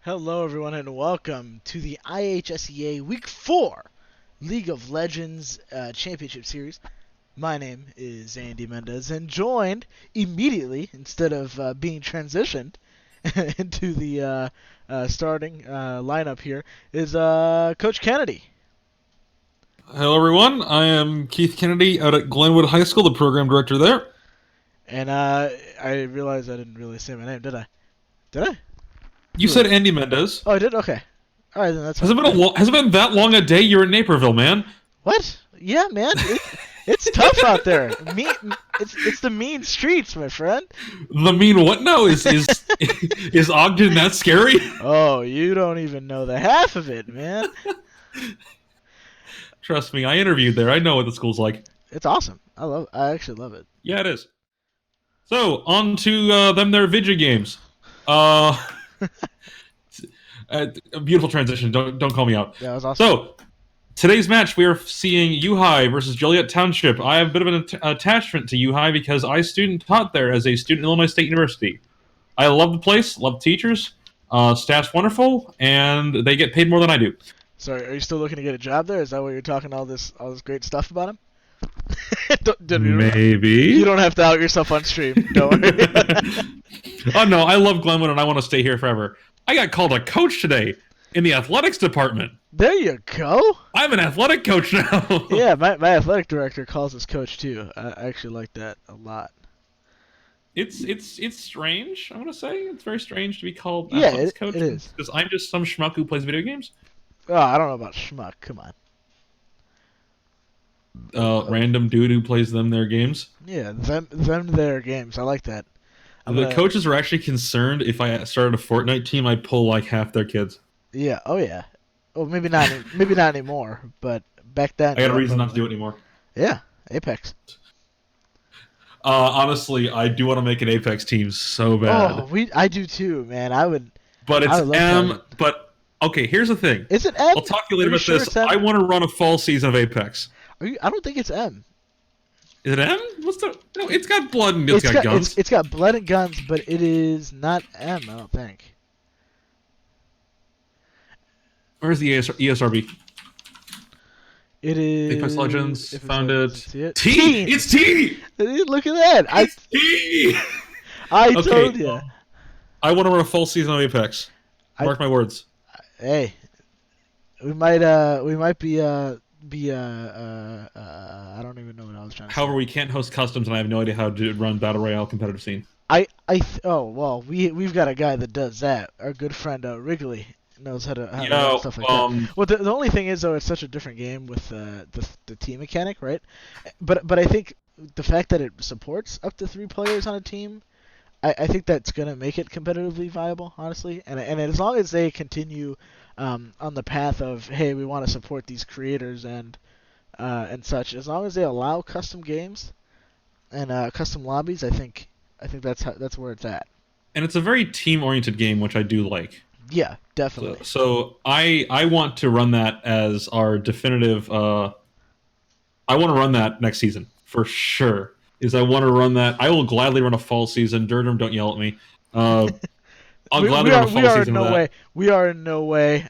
Hello, everyone, and welcome to the IHSEA Week 4 League of Legends Championship Series. My name is Andy Mendez, and joined immediately, instead of being transitioned into the starting lineup here, is Coach Kennedy. Hello, everyone. I am Keith Kennedy out at Glenwood High School, the program director there. And I realized I didn't really say my name, did I? Did I? You said Andy Mendez. Oh, I did? Okay. All right, then that's Has it fine. been has it been that long a day? You're in Naperville, man. What? Yeah, man. It's tough out there. It's the mean streets, my friend. The mean what now? Is Ogden that scary? Oh, you don't even know the half of it, man. Trust me, I interviewed there. I know what the school's like. It's awesome. I actually love it. Yeah, it is. So on to their video games. A beautiful transition. Don't call me out. Yeah, it was awesome. So today's match, we are seeing UHI versus Joliet Township. I have a bit of an attachment to UHI because I taught there as a student at Illinois State University. I love the place, love the teachers, staff's wonderful, and they get paid more than I do. So, are you still looking to get a job there? Is that why you're talking all this great stuff about him? Maybe. You don't have to out yourself on stream. Don't worry. Oh no, I love Glenwood and I want to stay here forever. I got called a coach today in the athletics department. There you go. I'm an athletic coach now. Yeah, my athletic director calls us coach too. I actually like that a lot. It's strange. I want to say it's very strange to be called Yeah, athletics coach. It is. Because I'm just some schmuck who plays video games. Oh, I don't know about schmuck. Come on. Random dude who plays their games. Yeah, their games. I like that. The coaches were actually concerned if I started a Fortnite team, I'd pull like half their kids. Yeah. Oh yeah. Well, maybe not. Maybe not anymore. But back then. I got a reason not to do it anymore. Yeah, Apex. Honestly, I do want to make an Apex team so bad. Oh, I do too, man. I would. But it's M. But okay, here's the thing. Is it M? I'll talk to you later about this. I want to run a fall season of Apex. I don't think it's M. Is it M? No, it's got blood and it's got guns. It's got blood and guns, but it is not M. I don't think. Where's the ESRB? It is Apex Legends. Found it. it. T. It's T. Look at that. It's T. I told you. I want to run a full season of Apex. Mark my words. Hey, we might be I don't even know what I was trying to say. However, we can't host customs, and I have no idea how to run Battle Royale competitive scene. Oh well, we've got a guy that does that. Our good friend Wrigley knows how to do stuff like that. Well, the only thing is though, it's such a different game with the team mechanic, right? But I think the fact that it supports up to 3 players on a team, I think that's gonna make it competitively viable, honestly. And as long as they continue on the path of, hey, we want to support these creators and such, as long as they allow custom games and custom lobbies, I think that's where it's at. And it's a very team-oriented game, which I do like. Yeah, definitely. So I want to run that as our definitive. I want to run that next season for sure. I want to run that. I will gladly run a fall season. Durdrum, don't yell at me. I'll gladly run a fall season. We are in no way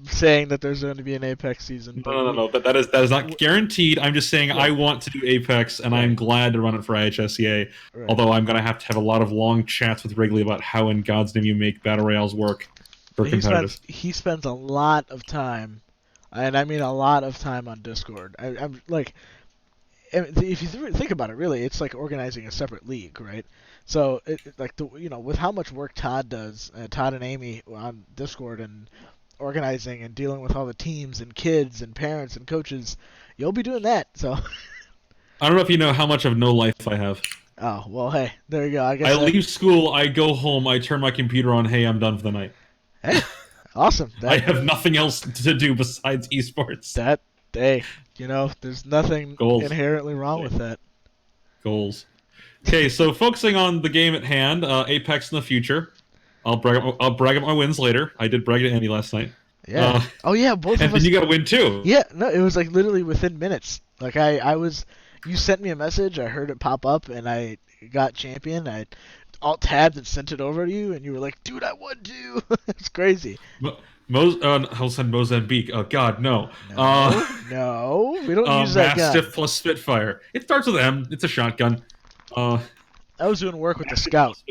saying that there's going to be an Apex season. No. But that is not guaranteed. I'm just saying I want to do Apex, and I'm glad to run it for IHSEA. Right. Although I'm going to have a lot of long chats with Wrigley about how in God's name you make battle royales work for competitive. He spends a lot of time, and I mean a lot of time on Discord. I'm like, if you think about it, really, it's like organizing a separate league, right? So, with how much work Todd does, Todd and Amy on Discord and organizing and dealing with all the teams and kids and parents and coaches, you'll be doing that. So, I don't know if you know how much of no life I have. Oh well, hey, there you go. I guess I leave school, I go home, I turn my computer on. Hey, I'm done for the night. Hey, awesome. I have nothing else to do besides esports. There's nothing inherently wrong with that. Goals. Okay, so focusing on the game at hand, Apex in the future. I'll brag up my wins later. I did brag to Andy last night. Yeah. Both of us. And then you got a win too. Yeah. No, it was like literally within minutes. Like you sent me a message. I heard it pop up, and I got champion. I alt tabbed and sent it over to you, and you were like, "Dude, I won too." It's crazy. I said Mozambique. Oh God, no. No, we don't use that gun. Mastiff plus Spitfire. It starts with M. It's a shotgun. I was doing work with the scout.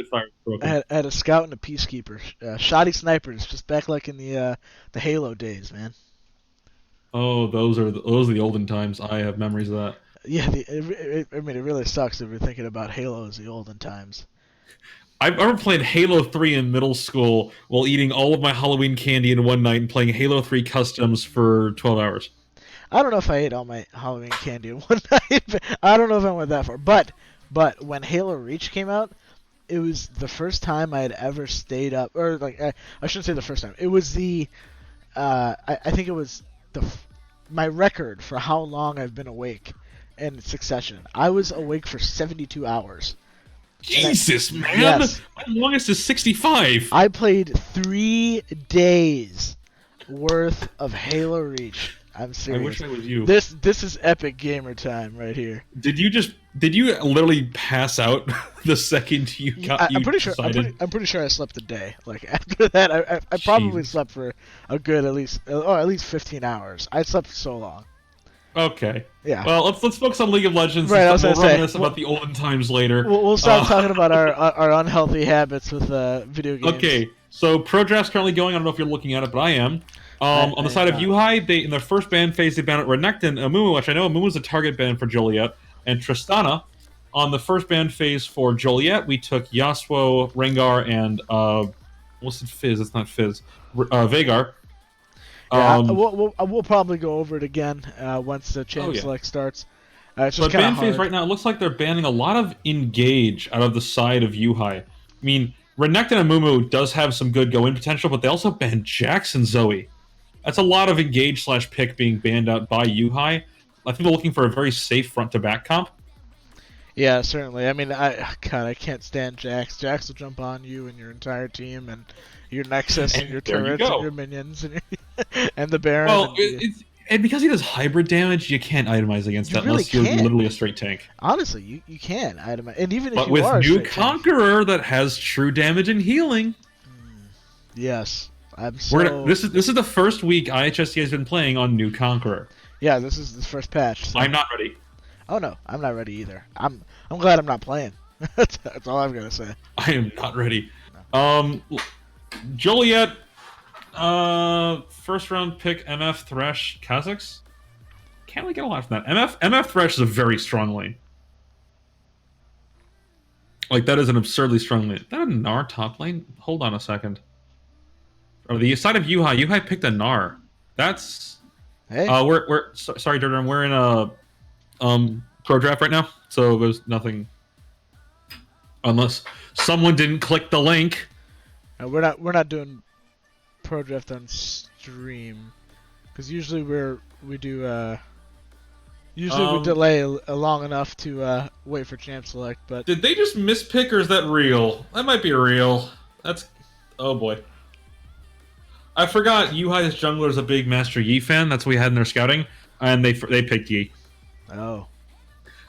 I had a scout and a peacekeeper. Shoddy snipers, just back like in the Halo days, man. Oh, those are the olden times. I have memories of that. Yeah, I mean, it really sucks if you're thinking about Halo as the olden times. I remember playing Halo 3 in middle school while eating all of my Halloween candy in one night and playing Halo 3 customs for 12 hours. I don't know if I ate all my Halloween candy in one night. But I don't know if I went that far. But when Halo Reach came out, it was the first time I had ever stayed up. Or, like, I shouldn't say the first time. It was I think it was my record for how long I've been awake in succession. I was awake for 72 hours. Jesus, man! Yes. My longest is 65. I played 3 days worth of Halo Reach. I'm serious. I wish I was you. This is epic gamer time right here. Did you literally pass out the second you got? I'm pretty sure. I'm pretty sure I slept a day. Like after that, I probably slept for a good at least 15 hours. I slept so long. Okay. Yeah. Well, let's focus on League of Legends. Right. We'll reminisce about the olden times later. We'll stop talking about our unhealthy habits with video games. Okay. So Pro Draft's currently going. I don't know if you're looking at it, but I am. On the side of Yuhai, in their first ban phase, they banned Renekton, Amumu, which I know Amumu is a target ban for Joliet, and Tristana. On the first ban phase for Joliet, we took Yasuo, Rengar, and what's it? Fizz? It's not Fizz. Veigar. Yeah, we'll probably go over it again once the Champ Select starts. It's just ban hard. phase right now, it looks like they're banning a lot of Engage out of the side of Yuhai. I mean, Renekton and Amumu does have some good go-in potential, but they also banned Jax and Zoe. That's a lot of Engage/pick being banned out by Yuhai. I think they're looking for a very safe front-to-back comp. Yeah, certainly. I mean, I can't stand Jax. Jax will jump on you and your entire team and your Nexus and your turrets and your minions and, and the Baron. Well, and because he does hybrid damage, you can't itemize against that unless you're literally a straight tank. Honestly, you can itemize, and even but if you are with New Conqueror that has true damage and healing. Yes. This is the first week IHSEA has been playing on New Conqueror. Yeah, this is the first patch. So. I'm not ready. Oh no, I'm not ready either. I'm glad I'm not playing. That's all I'm gonna say. I am not ready. No. Joliet, first round pick MF Thresh Kha'Zix. Can't really get a lot from that. MF Thresh is a very strong lane. Like that is an absurdly strong lane. Is that a Gnar top lane? Hold on a second. Oh, the side of Yuhai picked a Gnar. That's hey. Sorry, Durden. We're in a pro draft right now, so there's nothing unless someone didn't click the link. We're not doing pro draft on stream because usually we delay long enough to wait for Champ Select. But did they just mispick or is that real? That might be real. Oh boy. I forgot Yuhai's jungler is a big Master Yi fan. That's what we had in their scouting, and they picked Yi. Oh,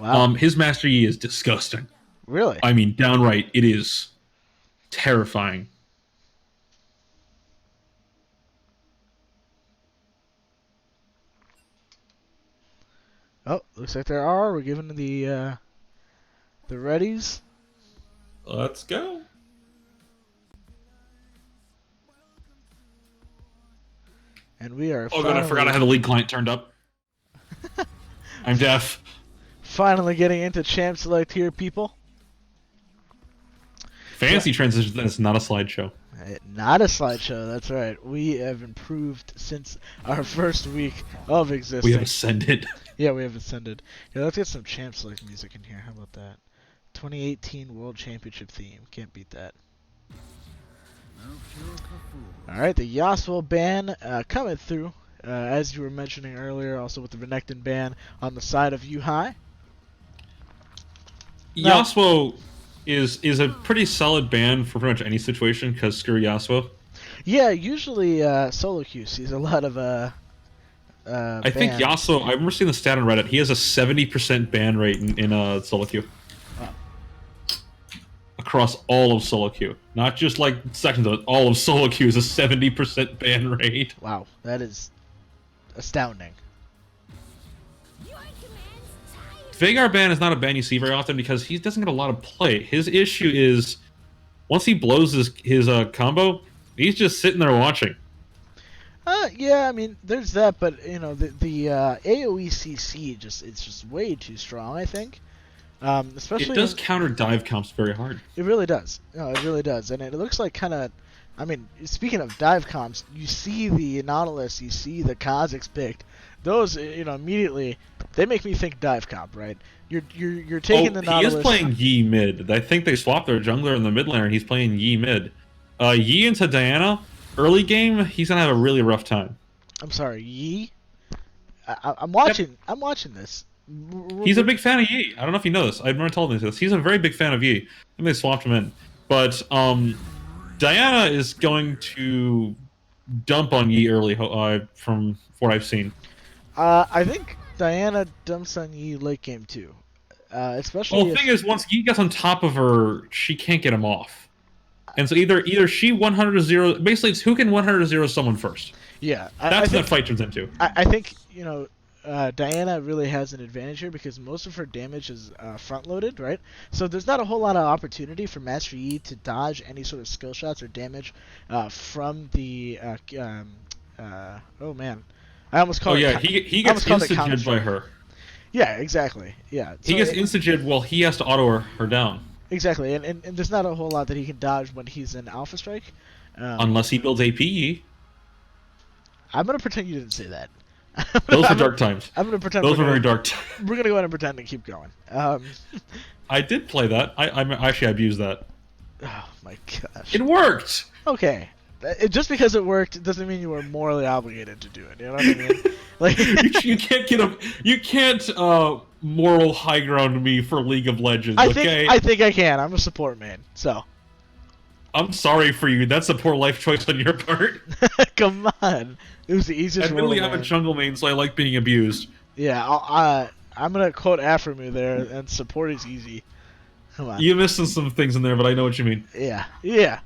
wow. His Master Yi is disgusting. Really? I mean, downright, it is terrifying. Oh, looks like there are. We're giving the readies. Let's go. And we are. Oh god, I forgot I had the league client turned up. I'm deaf. Finally getting into Champ Select here, people. Fancy transition. That's not a slideshow. Not a slideshow. That's right. We have improved since our first week of existence. We have ascended. Yeah, we have ascended. Yeah, let's get some Champ Select music in here. How about that? 2018 World Championship theme. Can't beat that. Alright, the Yasuo ban coming through, as you were mentioning earlier, also with the Renekton ban on the side of Yuhai. Yasuo is a pretty solid ban for pretty much any situation, because screw Yasuo. Yeah, usually solo queue sees a lot of I think Yasuo, I remember seeing the stat on Reddit, he has a 70% ban rate in solo queue. Wow. across all of solo queue, not just like sections of it. All of solo queue is a 70% ban rate. Wow, that is astounding. Vagar ban is not a ban you see very often because he doesn't get a lot of play. His issue is once he blows his combo, he's just sitting there watching. Yeah, I mean, there's that, but the AoE CC it's just way too strong, I think. Especially it does counter dive comps very hard. It really does. No, it really does, and it looks like kind of. I mean, speaking of dive comps, you see the Nautilus, you see the Kazakhs picked. Those, immediately they make me think dive comp, right? You're taking the Nautilus. He is playing Yi mid. I think they swapped their jungler in the mid lane, and he's playing Yi mid. Yi into Diana, early game, he's gonna have a really rough time. I'm sorry, Yi. I'm watching. Yep. I'm watching this. He's a big fan of Yi. I don't know if you know this. I've never told him this. He's a very big fan of Yi. I think they swapped him in, but Diana is going to dump on Yi early, from what I've seen. I think Diana dumps on Yi late game too. Especially. Well, the thing is, once Yi gets on top of her, she can't get him off. And so either she 100-0. Basically, it's who can 100-0 someone first. Yeah, that's what that fight turns into. I think Diana really has an advantage here because most of her damage is front-loaded, right? So there's not a whole lot of opportunity for Master Yi to dodge any sort of skill shots or damage from the. Oh man, I almost called. Oh yeah, he gets insta-jid by her. Yeah, exactly. Yeah, he gets insta-jid while he has to auto her down. Exactly, and there's not a whole lot that he can dodge when he's in Alpha Strike. Unless he builds AP. I'm gonna pretend you didn't say that. Those were dark times. I'm gonna pretend those were very dark times. We're gonna go ahead and pretend and keep going. I did play that. I actually abused that. Oh my gosh! It worked. Okay, just because it worked doesn't mean you were morally obligated to do it. You know what I mean? Like you can't moral high ground me for League of Legends. I think I can. I'm a support man, so. I'm sorry for you. That's a poor life choice on your part. Come on. It was the easiest. Admittedly, I'm a jungle main, so I like being abused. Yeah, I'm gonna quote Afremu there, and support is easy. Come on. You're missing some things in there, but I know what you mean. Yeah.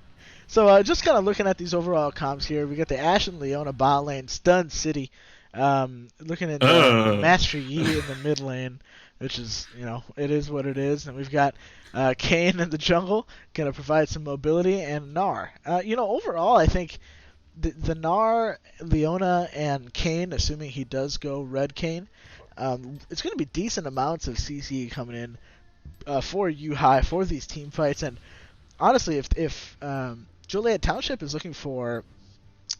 So just kind of looking at these overall comps here, we got the Ashe and Leona bot lane, Stun City. Looking at Master Yi in the mid lane, which is, it is what it is. And we've got Kayn in the jungle, going to provide some mobility, and Gnar. Overall, I think the Gnar, Leona, and Kayn, assuming he does go red Kayn, it's going to be decent amounts of CC coming in for UHI, for these team fights. And honestly, if Joliet Township is looking for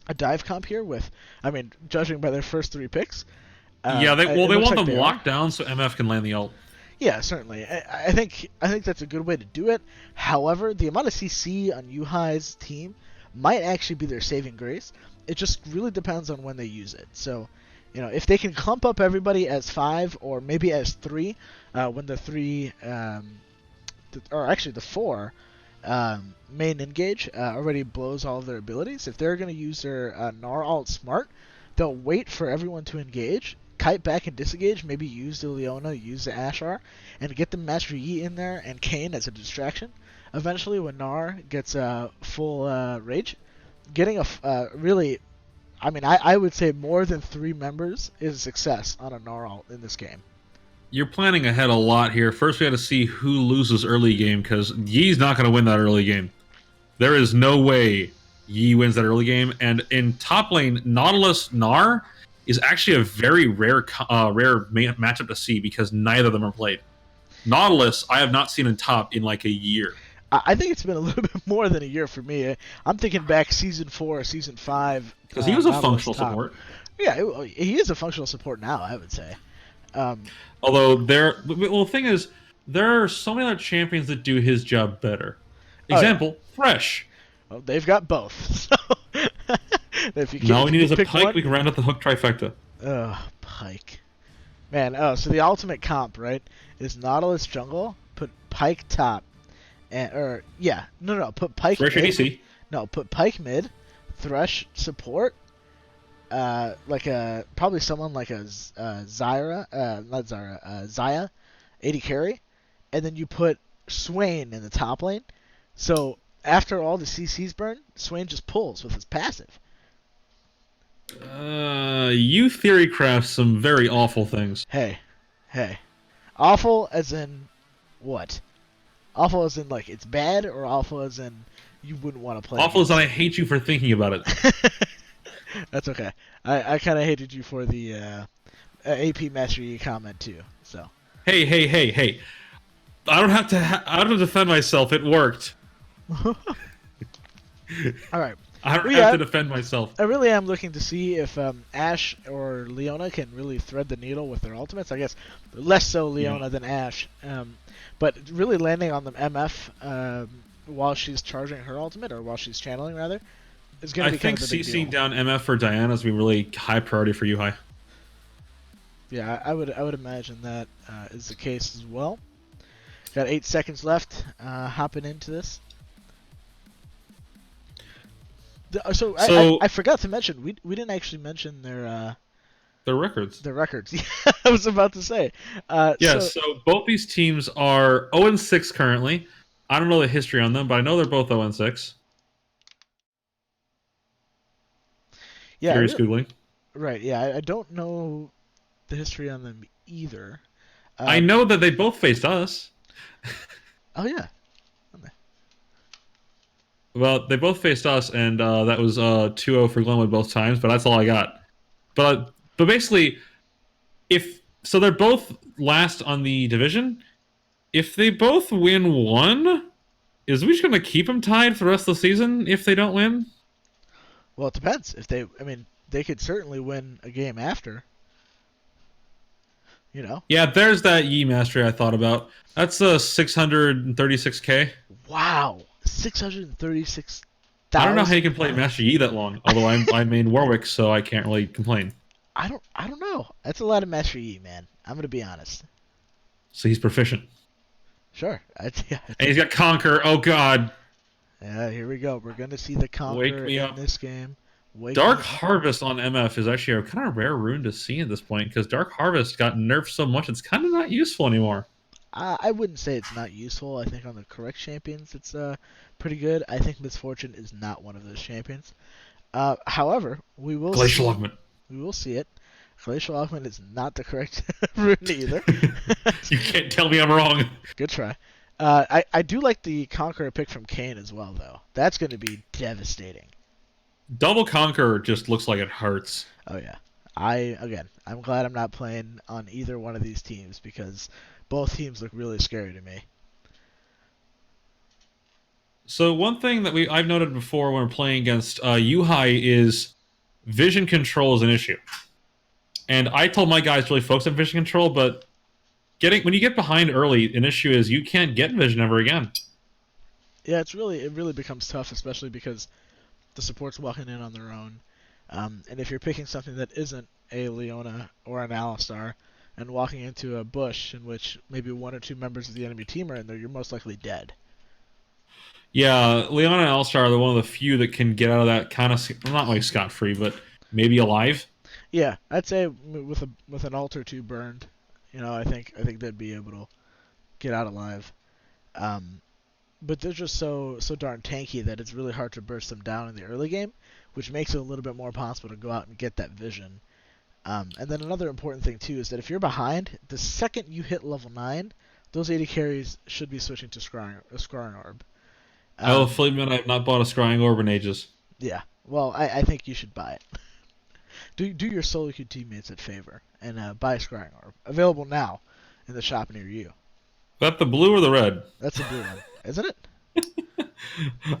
a dive comp here judging by their first 3 picks. They want them locked down so MF can land the ult. Yeah, certainly. I think that's a good way to do it. However, the amount of CC on UHI's team might actually be their saving grace. It just really depends on when they use it. So, if they can clump up everybody as 5 or maybe as 3, when the 3, or actually the 4, main engage already blows all of their abilities. If they're going to use their Gnar ult smart, they'll wait for everyone to engage, kite back and disengage, maybe use the Leona, use the Ashar, and get the Master Yi in there and Kayn as a distraction. Eventually, when Gnar gets full rage, getting I would say more than 3 members is a success on a Gnar ult in this game. You're planning ahead a lot here. First, we got to see who loses early game, because Yi's not going to win that early game. There is no way Yi wins that early game. And in top lane, Nautilus Gnar is actually a very rare matchup to see because neither of them are played. Nautilus, I have not seen in top in like a year. I think it's been a little bit more than a year for me. I'm thinking back season 4, season 5. Because he was a functional support. Yeah, he is a functional support now, I would say. Although the thing is, there are so many other champions that do his job better. Example, Thresh. Well, they've got both. So if you we need is a Pike. One, we can round out the hook trifecta. Pike. Man, so the ultimate comp, right, is Nautilus jungle, put Pike top, put Pike Thresh mid. ADC. No, put Pike mid, Thresh support, probably someone like a Xayah, AD carry, and then you put Swain in the top lane, So after all the CC's burn, Swain just pulls with his passive. You theory craft some very awful things. Hey. Awful as in what? Awful as in like it's bad, or awful as in you wouldn't want to play? Awful as in I hate you for thinking about it. That's okay. I kind of hated you for the AP Master Yi comment too. So. Hey! I don't have to defend myself. It worked. All right. I don't have to defend myself. I really am looking to see if Ashe or Leona can really thread the needle with their ultimates. I guess less so Leona than Ashe. But really landing on the MF while she's charging her ultimate, or while she's channeling rather, is going to be kind of a big deal. I think CCing down MF for Diana is going to be really high priority for Yuhai. Yeah, I would imagine that is the case as well. Got 8 seconds left. Hopping into this. So I forgot to mention we didn't actually mention their records. Their records. Yeah, I was about to say. So both these teams are 0-6 currently. I don't know the history on them, but I know they're both 0-6. Yeah, Curious Googling. Right. Yeah, I don't know the history on them either. I know that they both faced us. Oh yeah. Well, they both faced us, and that was 2-0 for Glenwood both times, but that's all I got. But basically, so they're both last on the division. If they both win one, is we just going to keep them tied for the rest of the season if they don't win? Well, it depends. They could certainly win a game after. You know? Yeah, there's that Yi mastery I thought about. That's 636k. Wow. 636,000. I don't know how you can play Master Yi that long. Although I main Warwick, so I can't really complain. I don't know. That's a lot of Master Yi, man. I'm gonna be honest. So he's proficient. Sure. And he's got Conquer. Oh God. Yeah, here we go. We're gonna see the Conquer in this game. Dark Harvest on MF is actually a kind of rare rune to see at this point, because Dark Harvest got nerfed so much it's kind of not useful anymore. I wouldn't say it's not useful. I think on the correct champions it's pretty good. I think Misfortune is not one of those champions. However, we will Glacial Augment. We will see it. Glacial Augment is not the correct rune either. You can't tell me I'm wrong. Good try. I do like the Conqueror pick from Kane as well, though. That's going to be devastating. Double Conqueror just looks like it hurts. Oh yeah. I'm glad I'm not playing on either one of these teams, because both teams look really scary to me. So one thing that I've noted before when we're playing against Yuhai is vision control is an issue. And I told my guys to really focus on vision control, but when you get behind early, an issue is you can't get vision ever again. Yeah, it really becomes tough, especially because the support's walking in on their own. And if you're picking something that isn't a Leona or an Alistar and walking into a bush in which maybe one or two members of the enemy team are in there, you're most likely dead. Yeah, Leona and Alistar are one of the few that can get out of that kind of, not like scot-free, but maybe alive. Yeah, I'd say with an ult or two burned, I think they'd be able to get out alive. But they're just so darn tanky that it's really hard to burst them down in the early game, which makes it a little bit more possible to go out and get that vision. And then another important thing too is that if you're behind, the second you hit level 9, those AD carries should be switching to Scrying Orb. Fleetman, I have not bought a Scrying Orb in ages. Yeah, well, I think you should buy it. do your solo queue teammates a favor and buy a Scrying Orb. Available now in the shop near you. Is that the blue or the red? That's the blue one, isn't it?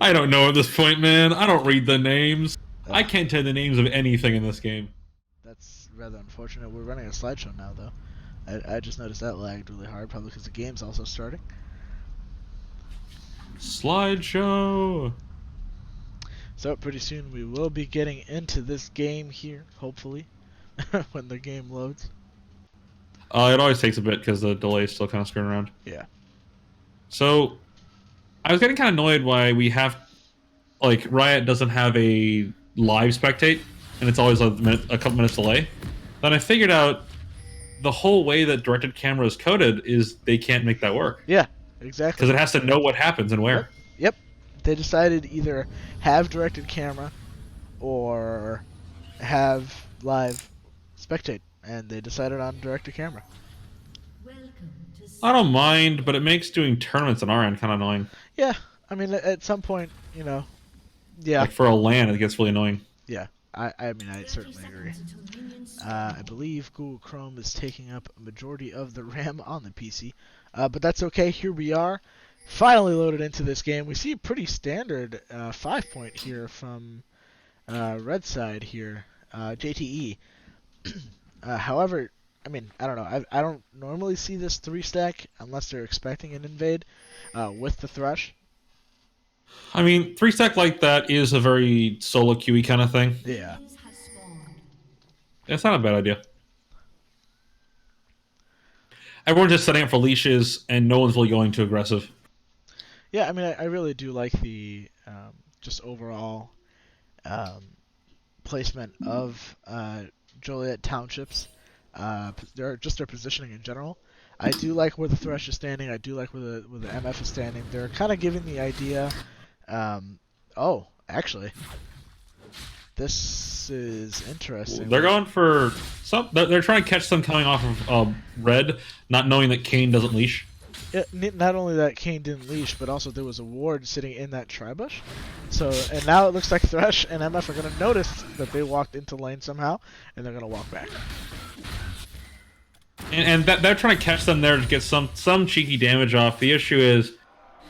I don't know at this point, man. I don't read the names. I can't tell the names of anything in this game. That's rather unfortunate. We're running a slideshow now, though. I just noticed that lagged really hard, probably because the game's also starting. Slideshow! So pretty soon we will be getting into this game here, hopefully, when the game loads. It always takes a bit because the delay is still kind of screwing around. Yeah. So, I was getting kind of annoyed why we have, Riot doesn't have a live spectate, and it's always a couple minutes delay. Then I figured out the whole way that directed camera is coded is they can't make that work. Yeah, exactly. Because it has to know what happens and where. Yep. They decided either have directed camera or have live spectate, and they decided on directed camera. I don't mind, but it makes doing tournaments on our end kind of annoying. Yeah, I mean, at some point, yeah. Like for a LAN, it gets really annoying. Yeah, I mean, I certainly agree. I believe Google Chrome is taking up a majority of the RAM on the PC, but that's okay. Here we are, finally loaded into this game. We see a pretty standard 5-point here from Red side here, JTE. However, I mean, I don't know. I don't normally see this 3-stack unless they're expecting an invade with the Thresh. I mean, 3-stack like that is a very solo QE kind of thing. Yeah. It's not a bad idea. Everyone's just setting up for leashes, and no one's really going too aggressive. Yeah, I mean, I really do like the just overall placement of Joliet Townships. Their positioning in general. I do like where the Thresh is standing. I do like where the MF is standing. They're kind of giving the idea. Oh, actually, this is interesting. They're going for some. They're trying to catch some coming off of red, not knowing that Kayn doesn't leash. Not only that Kayn didn't leash, but also there was a ward sitting in that tri-bush. So, and now it looks like Thresh and MF are going to notice that they walked into lane somehow, and they're going to walk back. And they're trying to catch them there to get some cheeky damage off. The issue is,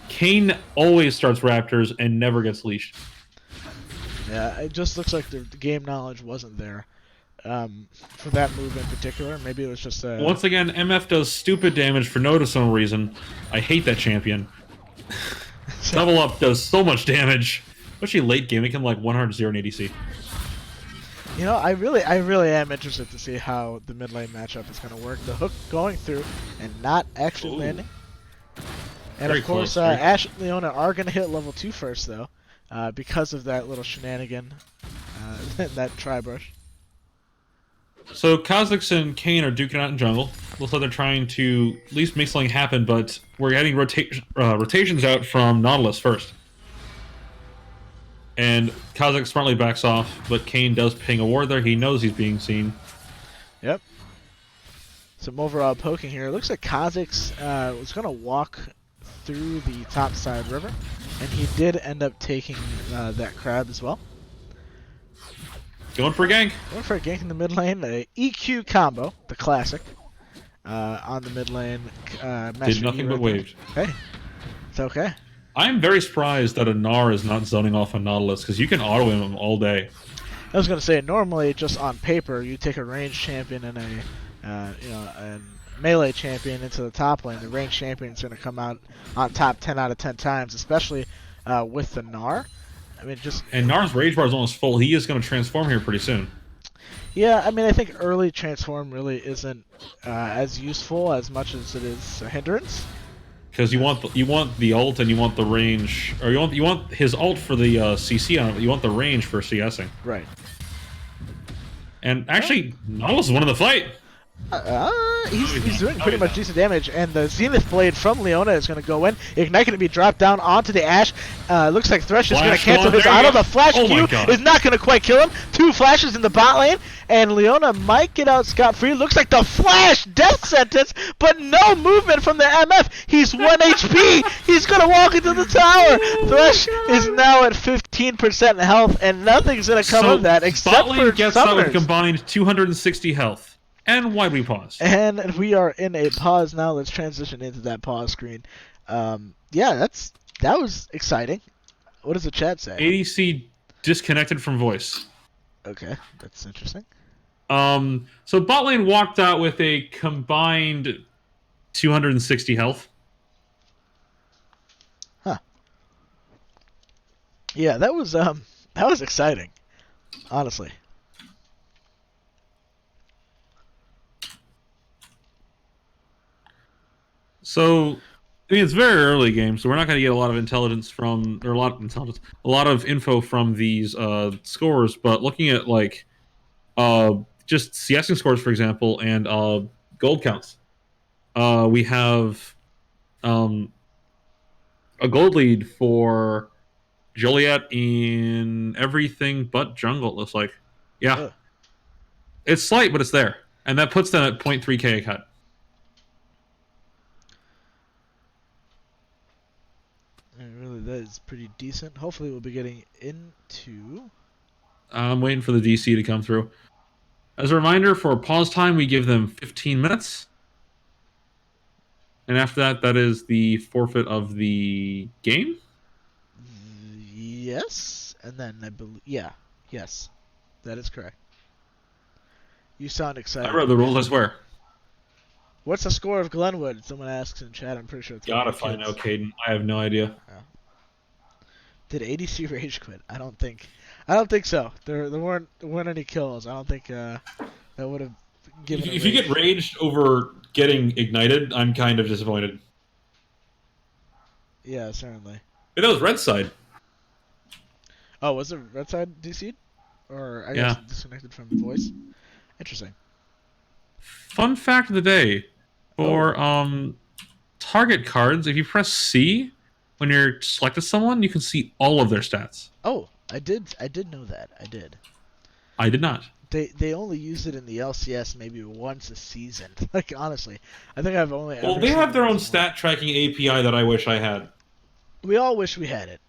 Kayn always starts Raptors and never gets leashed. Yeah, it just looks like the game knowledge wasn't there for that move in particular. Maybe it was just Once again, MF does stupid damage for no discernible reason. I hate that champion. Double Up does so much damage. Especially late game, it can like 100-0 in ADC. You know, I really am interested to see how the mid lane matchup is going to work. The hook going through and not actually landing. And Very of course, close, right? Ashe and Leona are going to hit level 2 first, though, because of that little shenanigan, that tri-brush. So Kha'Zix and Kayn are duking out in jungle. Looks like they're trying to at least make something happen, but we're getting rotations out from Nautilus first. And Kha'Zix smartly backs off, but Kayn does ping a ward there. He knows he's being seen. Yep. Some overall poking here. It looks like Kha'Zix was going to walk through the top side river, and he did end up taking that crab as well. Going for a gank. Going for a gank in the mid lane. A EQ combo, the classic, on the mid lane. Did nothing but waved. Hey, it's okay. I'm very surprised that a Gnar is not zoning off on Nautilus, because you can auto him all day. I was going to say, normally, just on paper, you take a ranged champion and a melee champion into the top lane. The ranged champion is going to come out on top 10 out of 10 times, especially with the Gnar. I mean, and Gnar's rage bar is almost full. He is going to transform here pretty soon. Yeah, I mean, I think early transform really isn't as useful as much as it is a hindrance. Because you want the ult and you want the range, or you want his ult for the CC on it, but you want the range for CSing. Right. And actually, Nautilus is winning the fight. He's doing pretty much decent damage, and the Zenith Blade from Leona is going to go in. Ignite going to be dropped down onto the Ashe. Looks like Thresh is going to cancel his auto. The flash Q is not going to quite kill him. 2 flashes in the bot lane, and Leona might get out scot-free. Looks like the flash death sentence, but no movement from the MF. He's 1 HP. He's going to walk into the tower. Thresh is now at 15% health, and nothing's going to come of that except for gets out with combined 260 health. And why we pause? And we are in a pause now. Let's transition into that pause screen. Yeah, that was exciting. What does the chat say? ADC disconnected from voice. Okay, that's interesting. So bot lane walked out with a combined 260 health. Huh. Yeah, that was exciting. Honestly. So, I mean, it's very early game, so we're not going to get a lot of intelligence from, or a lot of info from these scores. But looking at like just CSing scores, for example, and gold counts, we have a gold lead for Joliet in everything but jungle, it looks like. Yeah. Ugh. It's slight, but it's there. And that puts them at 0.3k a cut. And really, that is pretty decent. Hopefully we'll be getting into... I'm waiting for the DC to come through. As a reminder, for pause time, we give them 15 minutes. And after that, that is the forfeit of the game? Yes. And then I believe... Yeah. Yes. That is correct. You sound excited. I read the rules, I swear. What's the score of Glenwood? Someone asks in chat. I'm pretty sure it's... Gotta find out, Caden. I have no idea. Oh. Did ADC rage quit? I don't think so. There weren't any kills. I don't think that would have given. If you get raged over getting ignited, I'm kind of disappointed. Yeah, certainly. It was red side. Oh, was it red side DC'd? Or I guess disconnected from voice? Interesting. Fun fact of the day. For target cards, if you press C when you're selected someone, you can see all of their stats. Oh, I did know that. I did not. They only use it in the LCS maybe once a season. Like, honestly. I think I've only Well, they have their own stat tracking API that I wish I had. We all wish we had it.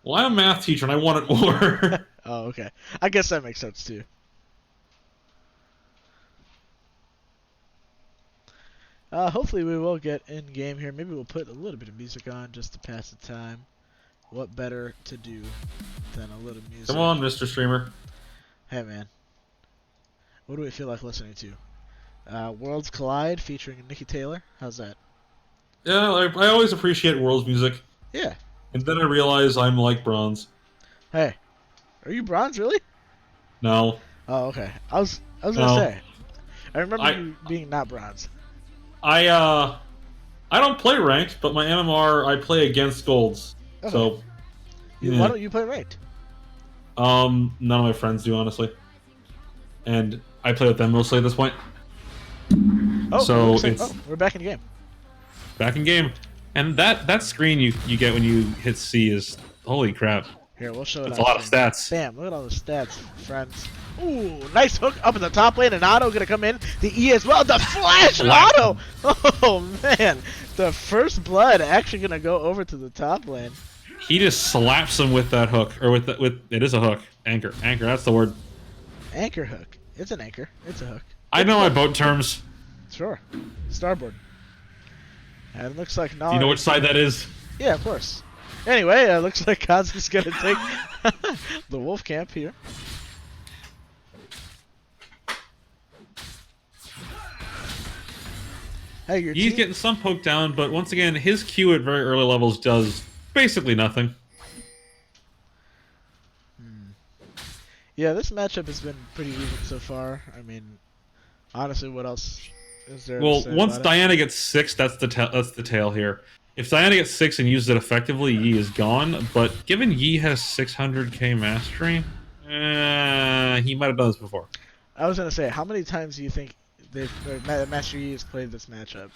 Well, I'm a math teacher and I want it more. Oh, okay. I guess that makes sense too. Hopefully we will get in game here. Maybe we'll put a little bit of music on just to pass the time. What better to do than a little music? Come on, Mr. Streamer. Hey, man. What do we feel like listening to? Worlds Collide featuring Nikki Taylor. How's that? Yeah, I always appreciate World's music. Yeah. And then I realize I'm like bronze. Hey. Are you bronze, really? No. Oh, okay. I was gonna say. I remember you being not bronze. I don't play ranked, but my MMR I play against golds. Okay. So why don't you play ranked? None of my friends do, honestly. And I play with them mostly at this point. Oh, so we're back in game. Back in game. And that screen you get when you hit C is holy crap. Here, we'll show it. It's a lot of stats. Bam, look at all the stats, friends. Ooh, nice hook up in the top lane, and Otto gonna come in. The E as well. The flash Otto! Oh, man. The first blood actually gonna go over to the top lane. He just slaps him with that hook. Or with it is a hook. Anchor, that's the word. Anchor hook. It's an anchor. It's a hook. I know my boat terms. Sure. Starboard. And it looks like now. Do you know which side that is? Yeah, of course. Anyway, looks like Kazak's gonna take the wolf camp here. Hey, He's getting some poke down, but once again, his Q at very early levels does basically nothing. Yeah, this matchup has been pretty even so far. I mean, honestly, what else is there? Well, once Diana gets 6, that's the tail here. If Diana gets 6 and uses it effectively, Yi is gone. But given Yi has 600k mastery, he might have done this before. I was gonna say, how many times do you think Master Yi has played this matchup?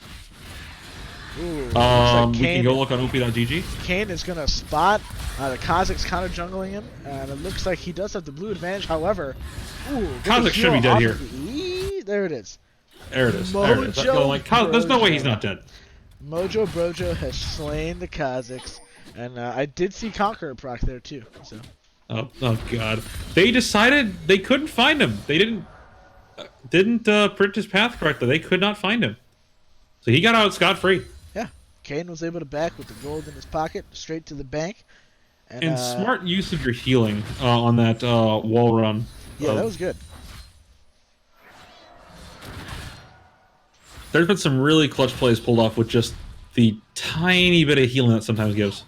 Ooh, like we can go look on op.gg. Kane is gonna spot the Kazakh's counter jungling him, and it looks like he does have the blue advantage. However, Kazakh should be dead here. There it is. There it is. There's no way he's not dead. Mojo Brojo has slain the Kazakhs, and I did see Conqueror proc there too. So. Oh god! They decided they couldn't find him. They didn't print his path correctly. They could not find him, so he got out scot-free. Yeah, Kane was able to back with the gold in his pocket straight to the bank. And smart use of your healing on that wall run. Yeah, that was good. There's been some really clutch plays pulled off with just the tiny bit of healing that sometimes gives.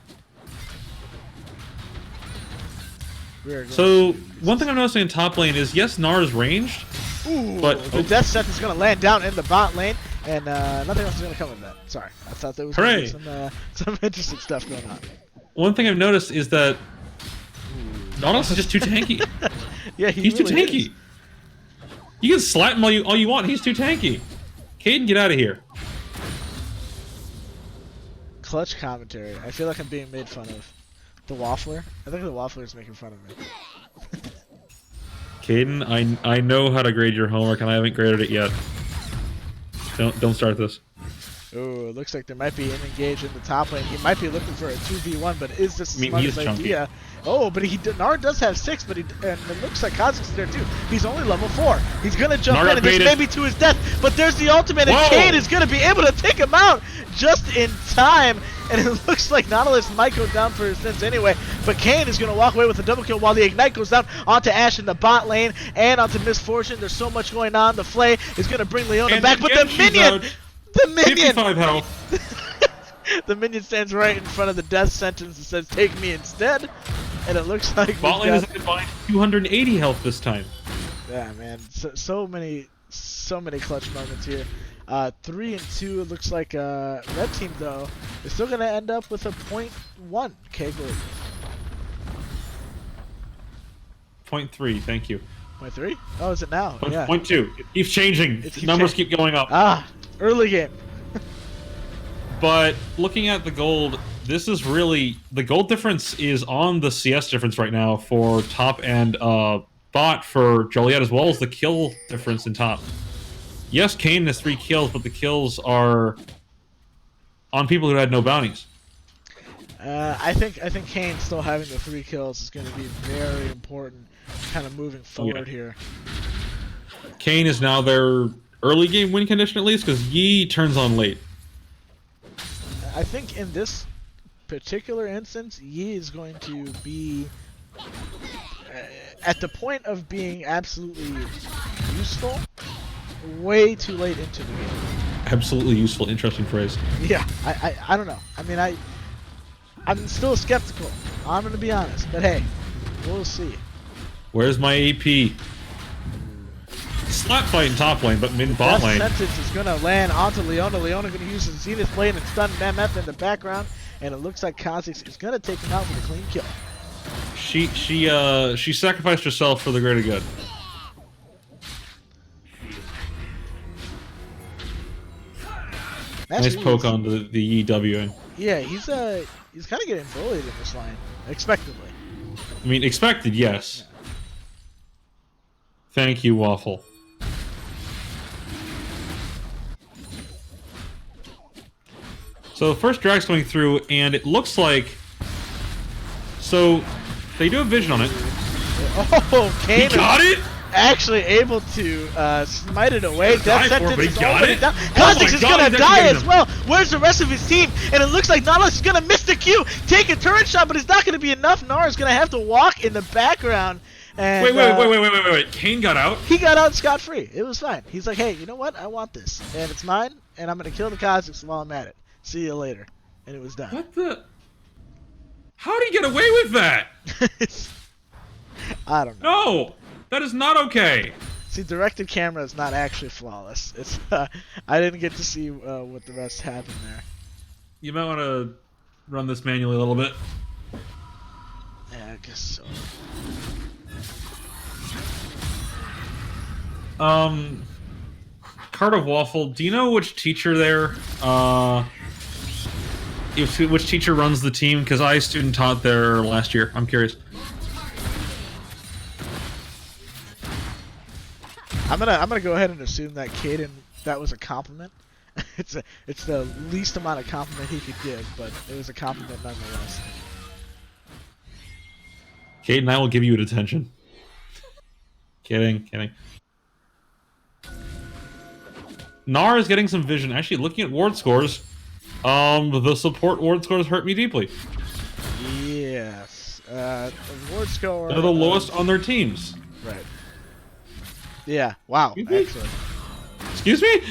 So, one thing I'm noticing in top lane is, yes, Gnar is ranged, but... The death set is going to land down in the bot lane, and nothing else is going to come of that. Sorry, I thought there was gonna be some interesting stuff going on. One thing I've noticed is that Nautilus is just too tanky. Yeah, he's really too tanky. Is. You can slap him all you want, he's too tanky. Caden, get out of here. Clutch commentary. I feel like I'm being made fun of. The Waffler? I think the Waffler's making fun of me. Caden, I know how to grade your homework, and I haven't graded it yet. Don't start this. Oh, it looks like there might be an engage in the top lane. He might be looking for a 2v1, but is this the smartest idea? Oh, but Gnar does have 6, but and it looks like Kha'Zix's there too. He's only level 4. He's gonna jump in, and this may be to his death, but there's the ultimate, and Kane is gonna be able to take him out just in time. And it looks like Nautilus might go down for his sins anyway, but Kane is going to walk away with a double kill while the Ignite goes down onto Ashe in the bot lane and onto Misfortune. There's so much going on. The Flay is going to bring Leona back, but the minion! The minion! 55 health. The minion stands right in front of the death sentence and says, "Take me instead." And it looks like bot lane is at 280 health this time. Yeah, man. So many clutch moments here. 3 and 2. It looks like red team though is still gonna end up with a 0.1 K gold. 0.3, thank you. 0.3? Oh, is it now? Yeah. 0.2. It keeps changing. Numbers keep going up. Ah, early game. But looking at the gold, this is really the gold difference is on the CS difference right now for top and bot for Joliet, as well as the kill difference in top. Yes, Kane has 3 kills, but the kills are on people who had no bounties. I think Kane still having the 3 kills is going to be very important, kind of moving forward here. Kane is now their early game win condition at least, because Yi turns on late. I think in this particular instance, Yi is going to be at the point of being absolutely useful. Way too late into the game. Absolutely useful, interesting phrase. Yeah, I don't know. I mean, I'm still skeptical. I'm gonna be honest, but hey, we'll see. Where's my AP? Slap fight in top lane, but mid bot lane. That sentence is gonna land onto Leona. Leona gonna use his Zenith blade and stun MF in the background, and it looks like Kha'Zix is gonna take him out with a clean kill. She sacrificed herself for the greater good. Nice poke on the EW. Yeah, he's kind of getting bullied in this line, expectedly. I mean, expected, yes. Yeah. Thank you, Waffle. So first drag's going through, and it looks like so they do have vision on it. Oh, Kane! He got it. Actually able to smite it away. Death sentence is already down. Oh Kha'Zix is gonna die as well. Where's the rest of his team? And it looks like Nautilus is gonna miss the Q, take a turret shot, but it's not gonna be enough. Nara is gonna have to walk in the background. And, wait. Kane got out? He got out scot-free. It was fine. He's like, hey, you know what? I want this. And it's mine, and I'm gonna kill the Kha'Zix while I'm at it. See you later. And it was done. What the? How did he get away with that? I don't know. No! That is not okay. See, directed camera is not actually flawless. It's I didn't get to see what the rest happened there. You might want to run this manually a little bit. Yeah, I guess so. Card of Waffle, do you know which teacher there, which teacher runs the team? Because I student taught there last year. I'm curious. I'm gonna go ahead and assume that Caden, that was a compliment. It's the least amount of compliment he could give, but it was a compliment nonetheless. Caden, I will give you attention. Kidding. Nar is getting some vision. Actually, looking at ward scores, the support ward scores hurt me deeply. Yes. The ward score. They're the lowest on their teams. Right. Yeah. Wow. Actually. Excuse me?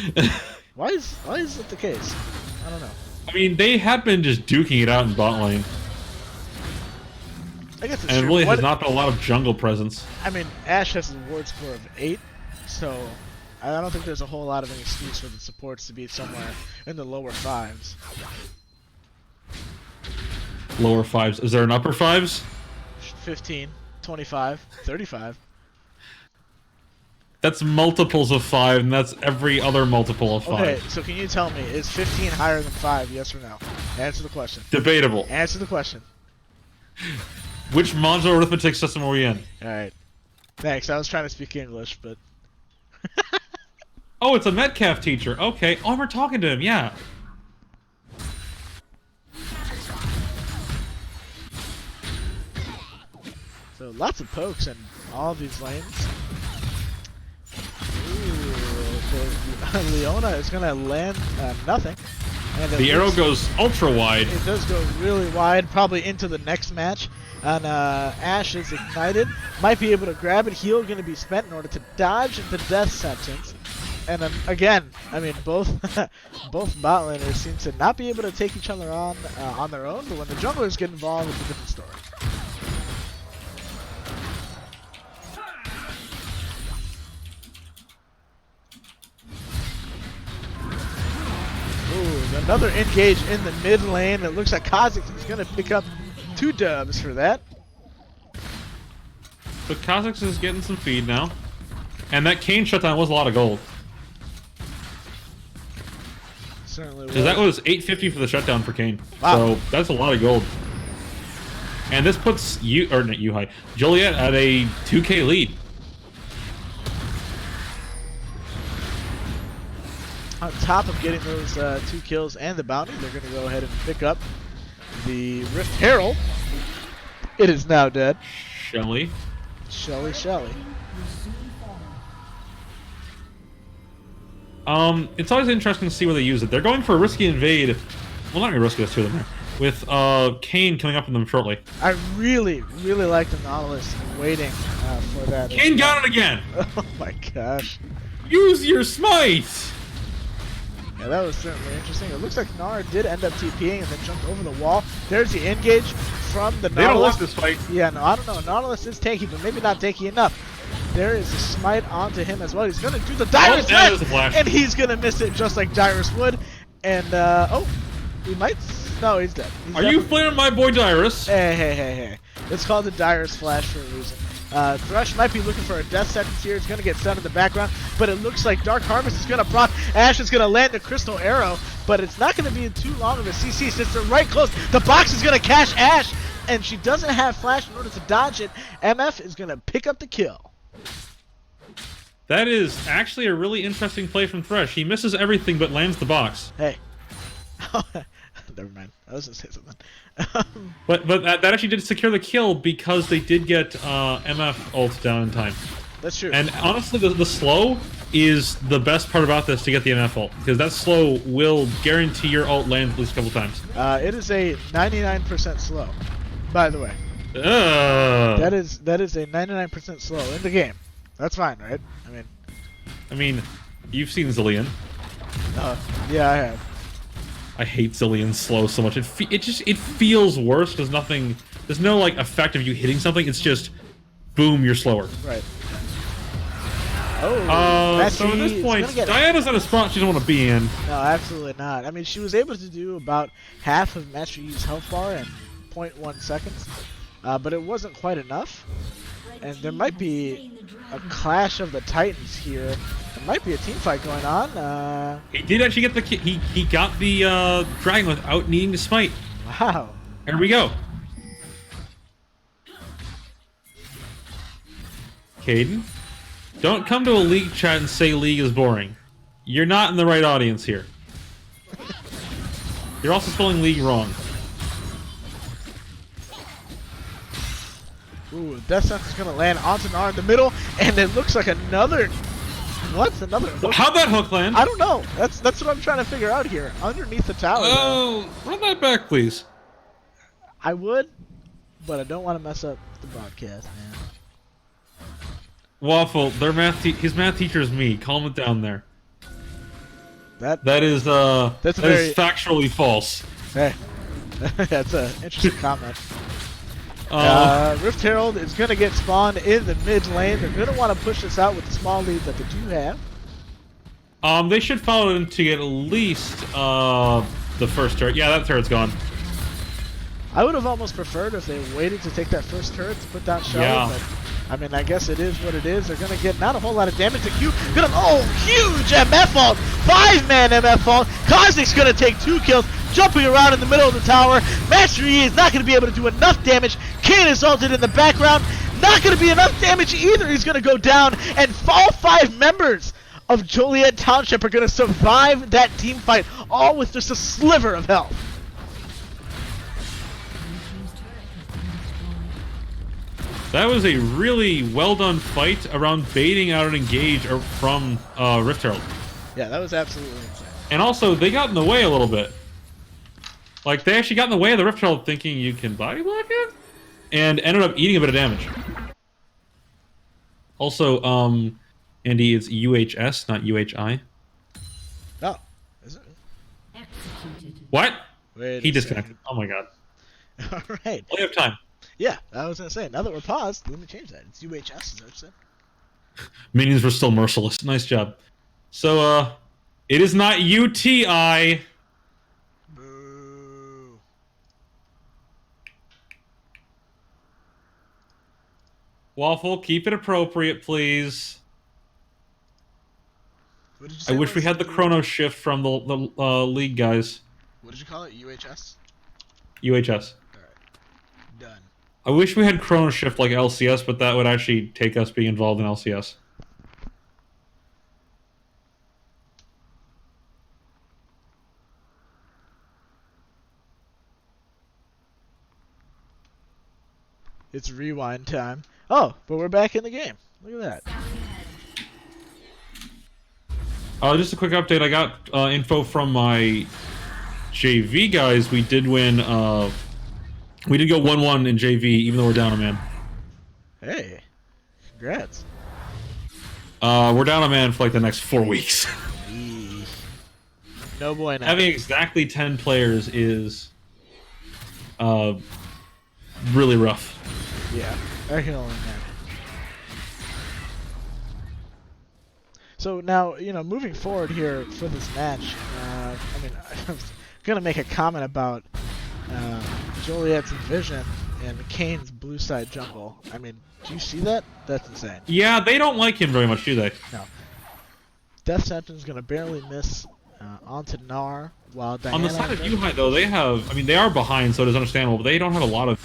Why is it the case? I don't know. I mean, they had been just duking it out in bot lane. I guess it's and true. Really has not been a lot of jungle presence. I mean, Ashe has a ward score of 8, so I don't think there's a whole lot of an excuse for the supports to be somewhere in the lower 5s. Lower 5s. Is there an upper 5s? 15, 25, 35. That's multiples of 5, and that's every other multiple of 5. Okay, so can you tell me, is 15 higher than 5, yes or no? Answer the question. Debatable. Answer the question. Which modular arithmetic system are we in? Alright. Thanks, I was trying to speak English, but... Oh, it's a Metcalf teacher. Okay. Oh, we're talking to him, yeah. So lots of pokes in all of these lanes. Ooh, Leona is going to land nothing. And the arrow goes ultra wide. It does go really wide, probably into the next match. And Ashe is ignited. Might be able to grab it. Heal going to be spent in order to dodge the death sentence. And then again, I mean, both both bot laners seem to not be able to take each other on their own. But when the junglers get involved, it's a different story. Ooh, another engage in the mid lane. It looks like Kha'Zix is going to pick up 2 dubs for that. But Kha'Zix is getting some feed now. And that Kayn shutdown was a lot of gold. Certainly was. Because that was 850 for the shutdown for Kayn. Wow. So that's a lot of gold. And this puts Joliet at a 2K lead. On top of getting those 2 kills and the bounty, they're going to go ahead and pick up the Rift Herald. It is now dead. Shelly. It's always interesting to see where they use it. They're going for a risky invade. Well, not really risky, there's 2 of them there. With Kayn coming up on them shortly. I really like the Nautilus waiting for that. Kayn got it again! Oh my gosh. Use your smite! Yeah, that was certainly interesting. It looks like Gnar did end up TPing and then jumped over the wall. There's the engage from the Nautilus. They don't want this fight. Yeah, no, I don't know. Nautilus is tanky, but maybe not tanky enough. There is a smite onto him as well. He's going to do the Dyrus Flash, and he's going to miss it just like Dyrus would. And, he might... No, he's dead. Are you flaming my boy Dyrus? Hey. It's called the Dyrus Flash for a reason. Thresh might be looking for a death sentence here. It's going to get stunned in the background, but it looks like Dark Harvest is going to proc. Ashe is going to land the Crystal Arrow, but it's not going to be too long of a CC since they're right close. The box is going to catch Ashe, and she doesn't have Flash in order to dodge it. MF is going to pick up the kill. That is actually a really interesting play from Thresh. He misses everything but lands the box. Hey. Never mind. I was going to say something. but that actually did secure the kill because they did get MF ult down in time. That's true. And honestly, the slow is the best part about this to get the MF ult, because that slow will guarantee your ult lands at least a couple times. It is a 99% slow, by the way. That is a 99% slow in the game. That's fine, right? I mean, you've seen Zillion. Yeah, I have. I hate Zillion's slow so much. It feels worse because there's no like effect of you hitting something. It's just, boom, you're slower. Right. So at this point, Diana's in a spot she doesn't want to be in. No, absolutely not. I mean, she was able to do about half of Master Yi's health bar in 0.1 seconds, but it wasn't quite enough. And there might be a clash of the Titans here. There might be a team fight going on. He did actually get the he got the dragon without needing to smite. Wow. Here we go. Caden, don't come to a League chat and say League is boring. You're not in the right audience here. You're also spelling League wrong. Ooh, Death Sentence is going to land onto Gnar in the middle, and it looks like another... What's another hook? How'd that hook land? I don't know. That's what I'm trying to figure out here. Underneath the tower. Oh, run that back, please. I would, but I don't want to mess up the broadcast, man. Waffle, his math teacher is me. Calm it down there. That is factually false. Hey, that's an interesting comment. Rift Herald is going to get spawned in the mid lane. They're going to want to push this out with the small lead that they do have. They should follow it to get at least the first turret. Yeah, that turret's gone. I would have almost preferred if they waited to take that first turret to put down Shelly, but I mean, I guess it is what it is. They're going to get not a whole lot of damage. The Q, huge MF ult, 5-man MF ult. Kha'Zix's going to take 2 kills. jumping around in the middle of the tower. Master Yi is not going to be able to do enough damage. Kane is ulted in the background. Not going to be enough damage either. He's going to go down, and all 5 members of Joliet Township are going to survive that team fight, all with just a sliver of health. That was a really well done fight around baiting out an engage from Rift Herald. Yeah, that was absolutely insane. And also, they got in the way a little bit. Like, they actually got in the way of the Rift Herald thinking you can body block it, and ended up eating a bit of damage. Also, Andy, it's UHS, not UHI. Oh, is it? What? Wait he disconnected. Oh my god. Alright. We have time. Yeah, I was going to say, now that we're paused, let me change that. It's UHS, is what it said. Minions were still merciless. Nice job. So, it is not UTI. Boo. Waffle, keep it appropriate, please. What did you say? I wish we had the chrono shift from the league guys. What did you call it? UHS? UHS. Alright. Done. I wish we had chrono shift like LCS, but that would actually take us being involved in LCS. It's rewind time. Oh, but we're back in the game. Look at that. Just a quick update. I got info from my JV guys. We did win. We did go 1-1 in JV, even though we're down a man. Hey, congrats. We're down a man for like the next 4 weeks. No boy now. Having exactly 10 players is really rough. Yeah, I can only imagine. So now, you know, moving forward here for this match, I mean, I was gonna make a comment about Joliet's vision and Kane's blue side jungle. I mean, do you see that? That's insane. Yeah, they don't like him very much, do they? No. Death Sentence gonna barely miss onto Gnar, while Diana... On the side of Yuhai, though, they have... I mean, they are behind, so it is understandable, but they don't have a lot of...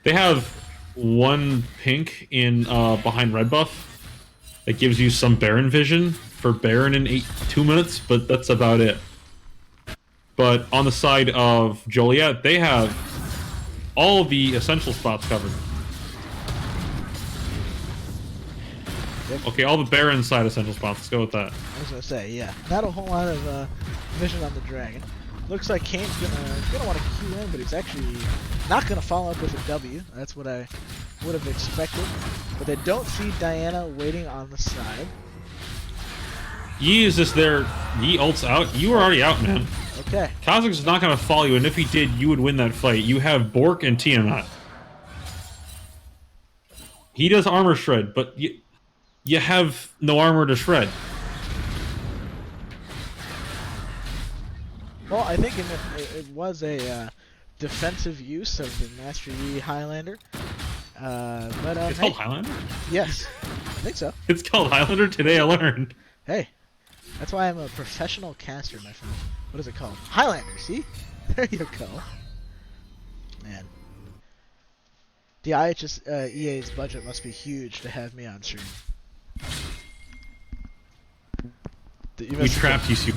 They have 1 pink in behind red buff that gives you some Baron vision for Baron in 2 minutes, but that's about it. But on the side of Joliet, they have all of the essential spots covered. Okay, all the Baron side essential spots. Let's go with that. I was gonna say, yeah, not a whole lot of vision on the dragon. Looks like Kane's gonna want to queue in, but he's actually not gonna follow up with a W. That's what I would have expected. But they don't see Diana waiting on the side. Yi is just there. Yi ults out. You were already out, man. Okay. Kha'Zix is not going to follow you, and if he did, you would win that fight. You have Bork and Tiamat. He does armor shred, but you have no armor to shred. Well, I think it was a defensive use of the Master Yi Highlander. It's called Highlander? Yes, I think so. It's called Highlander? Today I learned. Hey, that's why I'm a professional caster, my friend. What is it called? Highlander, see? There you go. Man. The IHSEA's budget must be huge to have me on stream. We trapped you.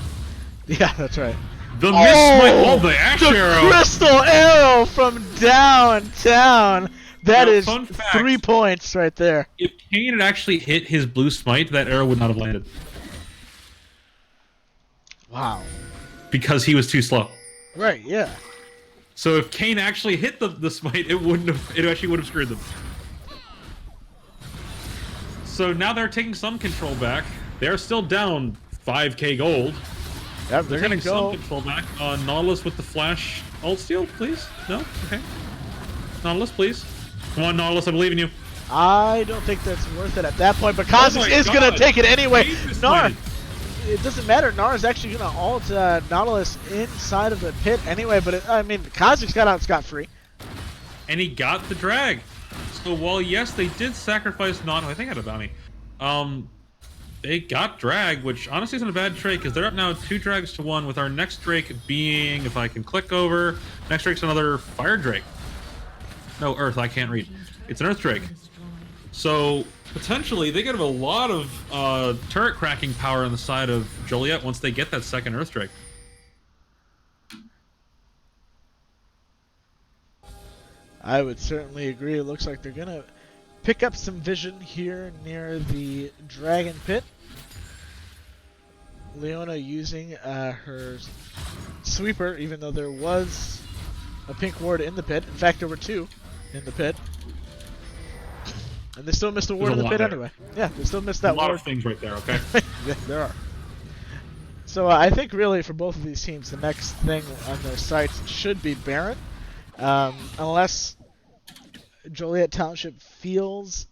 Yeah, that's right. The miss smite, the ash arrow! The crystal arrow from downtown! That is 3 points right there. If Kane had actually hit his blue smite, that arrow would not have landed. Wow. Because he was too slow. Right, yeah. So if Kane actually hit the smite, it actually would have screwed them. So now they're taking some control back. They're still down 5k gold. Yep, they're gonna go. Some control back. Nautilus with the flash ult steal, please? No? Okay. Nautilus, please. Come on, Nautilus, I believe in you. I don't think that's worth it at that point, but Kha'Zix is gonna take it anyway. Gnar, it doesn't matter. Gnar is actually gonna ult Nautilus inside of the pit anyway, but I mean, Kha'Zix got out scot-free. And he got the drag. So while yes, they did sacrifice Nautilus, I think I had a bounty. they got Drag, which honestly isn't a bad trade because they're up now 2 Drags to 1, with our next Drake being, if I can click over, next Drake's another Fire Drake. No, Earth, I can't read. It's an Earth Drake. So, potentially, they could have a lot of turret cracking power on the side of Joliet once they get that second Earth Drake. I would certainly agree. It looks like they're going to pick up some vision here near the Dragon Pit. Leona using her sweeper, even though there was a pink ward in the pit. In fact, there were 2 in the pit. And they still missed a ward in the pit anyway. Yeah, they still missed that ward. A lot of things right there, okay? Yeah, there are. So I think really for both of these teams, the next thing on their sites should be Baron. Unless Joliet Township feels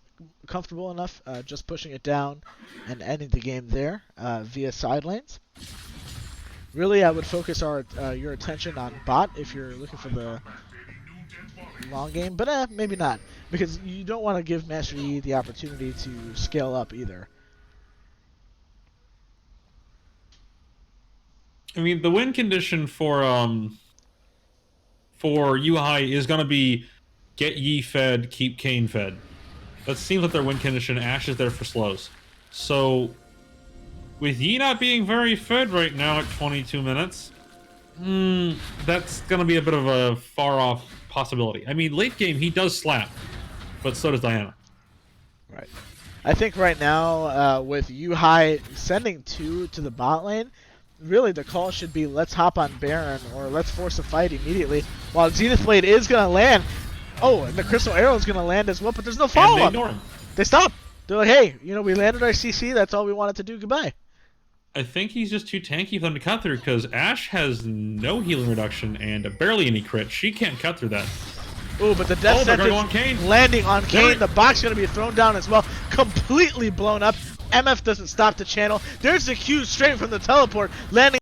comfortable enough just pushing it down and ending the game there via side lanes. Really, I would focus your attention on bot if you're looking for the long game, but maybe not, because you don't want to give Master Yi the opportunity to scale up either. I mean, the win condition for UI is going to be get Yi fed, keep Kane fed. That seems like their win condition. Ashe is there for slows. So, with Yi not being very fed right now at 22 minutes, that's going to be a bit of a far-off possibility. I mean, late game, he does slap, but so does Diana. Right. I think right now, with UI sending 2 to the bot lane, really the call should be let's hop on Baron or let's force a fight immediately, while Zenith Blade is going to land. Oh, and the Crystal Arrow is going to land as well, but there's no follow-up. And they ignore him. They stop. They're like, hey, we landed our CC, that's all we wanted to do, goodbye. I think he's just too tanky for them to cut through, because Ashe has no healing reduction and barely any crit. She can't cut through that. Ooh, but the death sentence on Kane. Landing on Kane. The box going to be thrown down as well. Completely blown up. MF doesn't stop the channel. There's the Q straight from the teleport. Landing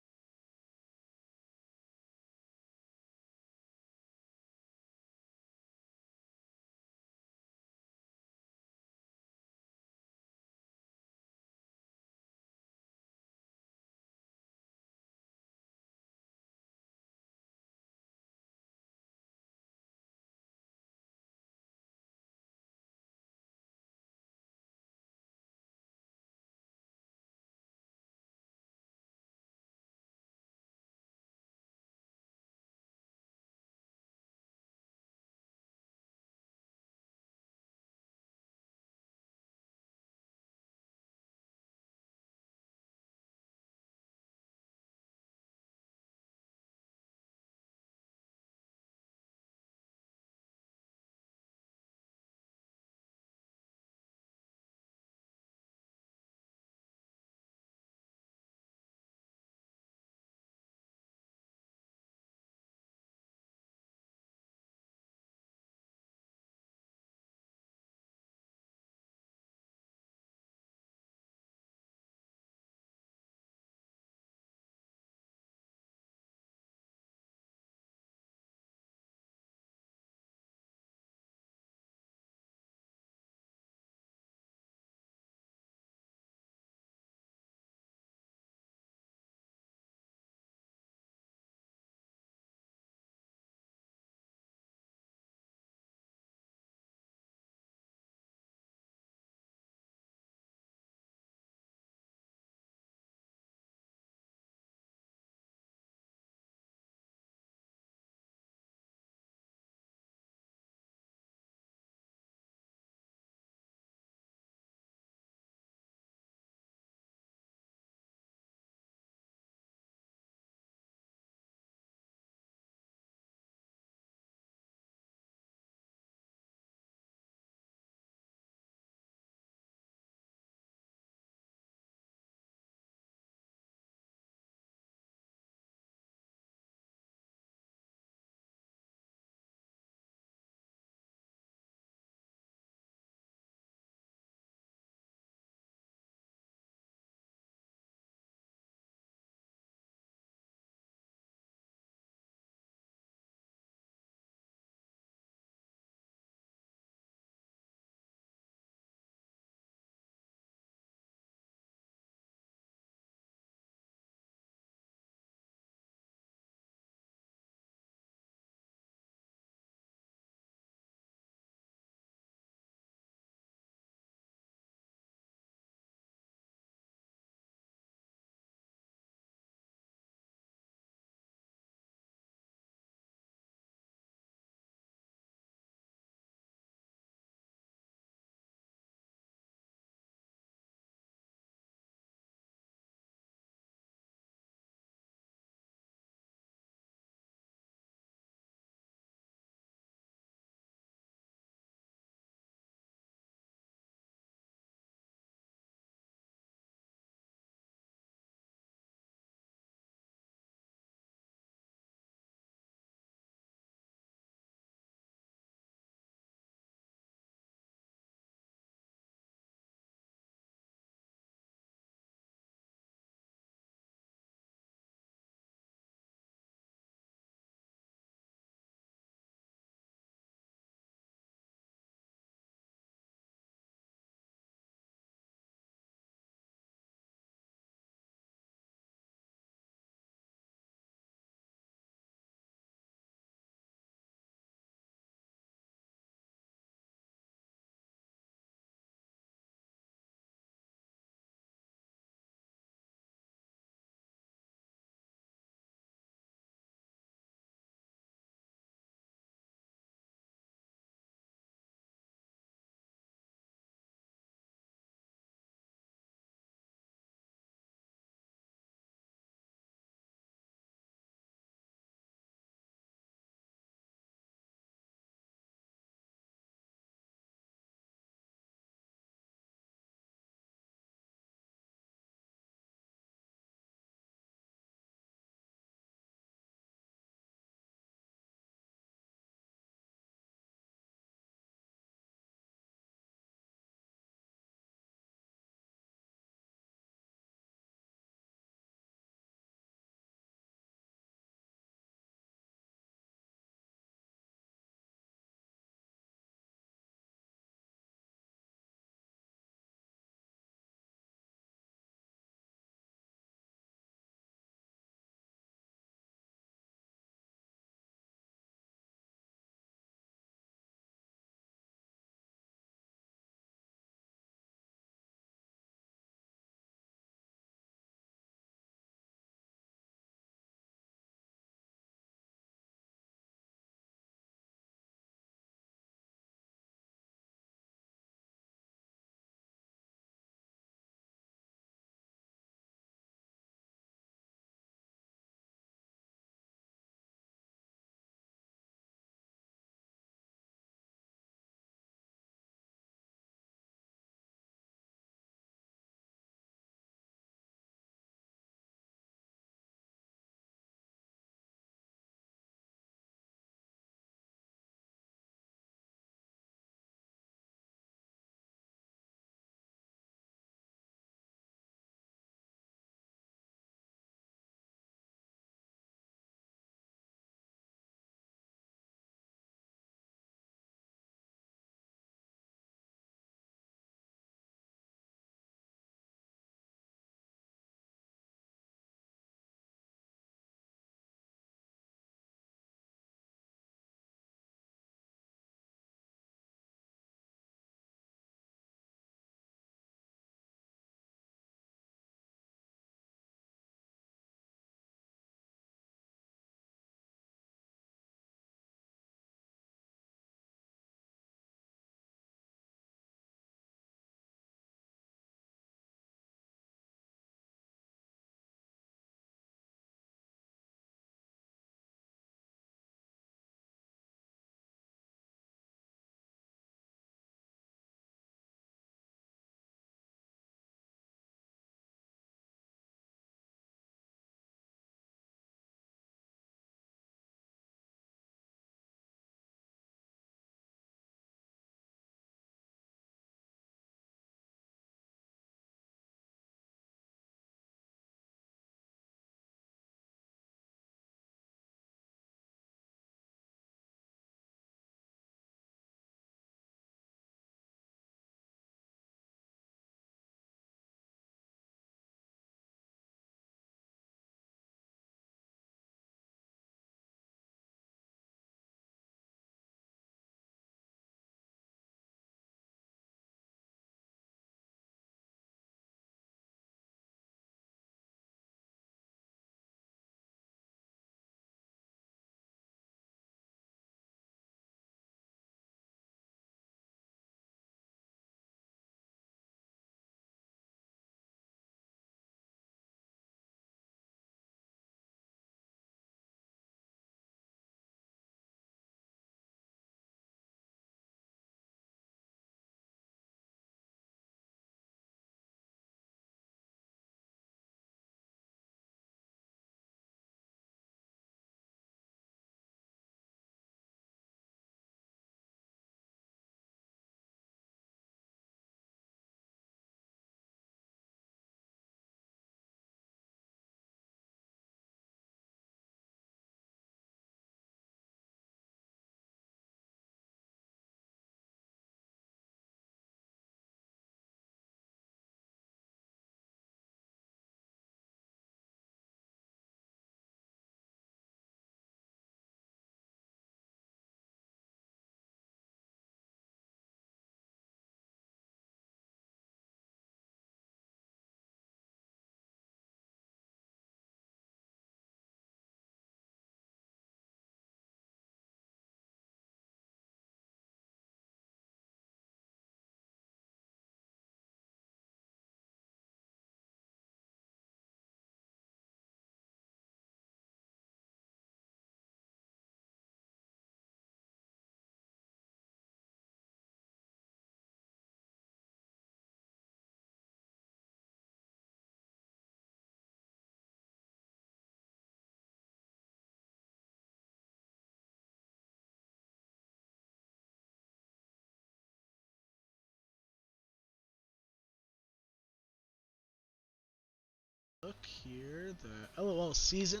Look here, the LOL season.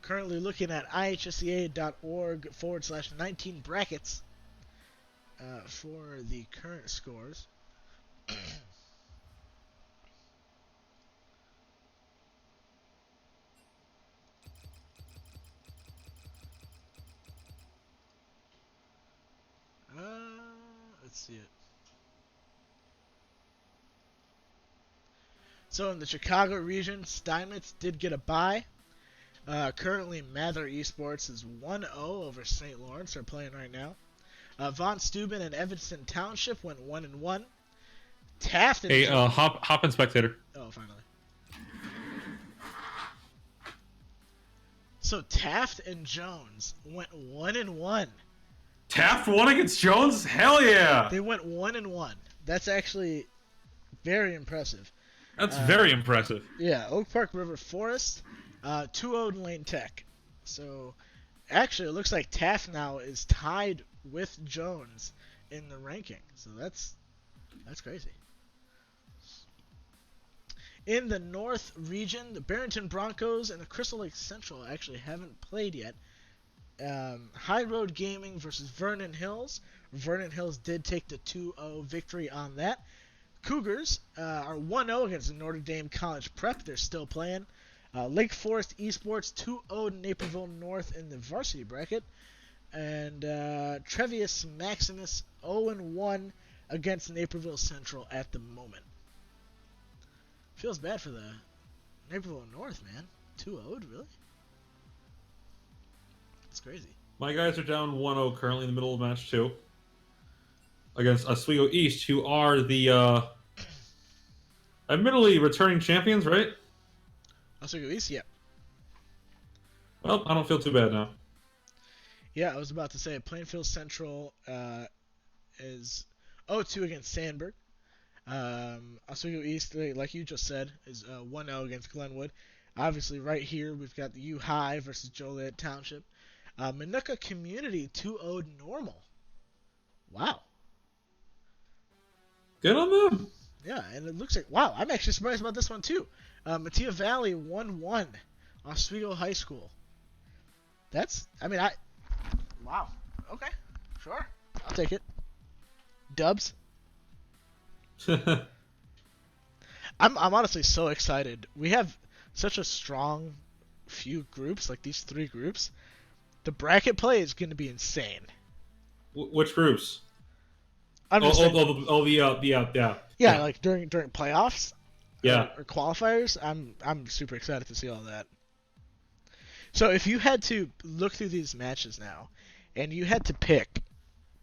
Currently looking at IHSEA.org/19 brackets for the current scores. Let's see it. So in the Chicago region, Steinmetz did get a bye. Currently, Mather eSports is 1-0 over St. Lawrence. They're playing right now. Von Steuben and Evanston Township went 1-1. Taft and hop and spectator. Oh, finally. So Taft and Jones went 1-1. Taft won against Jones? Hell yeah! They went 1-1. That's actually very impressive. That's very impressive. Yeah, Oak Park River Forest, 2-0 Lane Tech. So, actually, it looks like Taft now is tied with Jones in the ranking. So that's crazy. In the North region, the Barrington Broncos and the Crystal Lake Central actually haven't played yet. High Road Gaming versus Vernon Hills. Vernon Hills did take the 2-0 victory on that. Cougars are 1-0 against Notre Dame College Prep. They're still playing. Lake Forest eSports 2-0 Naperville North in the varsity bracket. And Trevius Maximus 0-1 against Naperville Central at the moment. Feels bad for the Naperville North, man. 2-0'd, really? That's crazy. My guys are down 1-0 currently in the middle of match 2 against Oswego East, who are the admittedly returning champions, right? Oswego East, yeah. Well, I don't feel too bad now. Yeah, I was about to say Plainfield Central is 0-2 against Sandburg. Oswego East, like you just said, is 1-0 against Glenwood. Obviously, right here, we've got the U High versus Joliet Township. Minooka Community 2-0 Normal. Wow. Good on them. Yeah, and it looks like, wow, I'm actually surprised about this one, too. Mattia Valley 1-1. Oswego High School. Wow. Okay, sure. I'll take it. Dubs. I'm honestly so excited. We have such a strong few groups, like these 3 groups. The bracket play is going to be insane. Which groups? I'm just saying, yeah. Like during playoffs. Yeah. Or qualifiers. I'm super excited to see all that. So if you had to look through these matches now, and you had to pick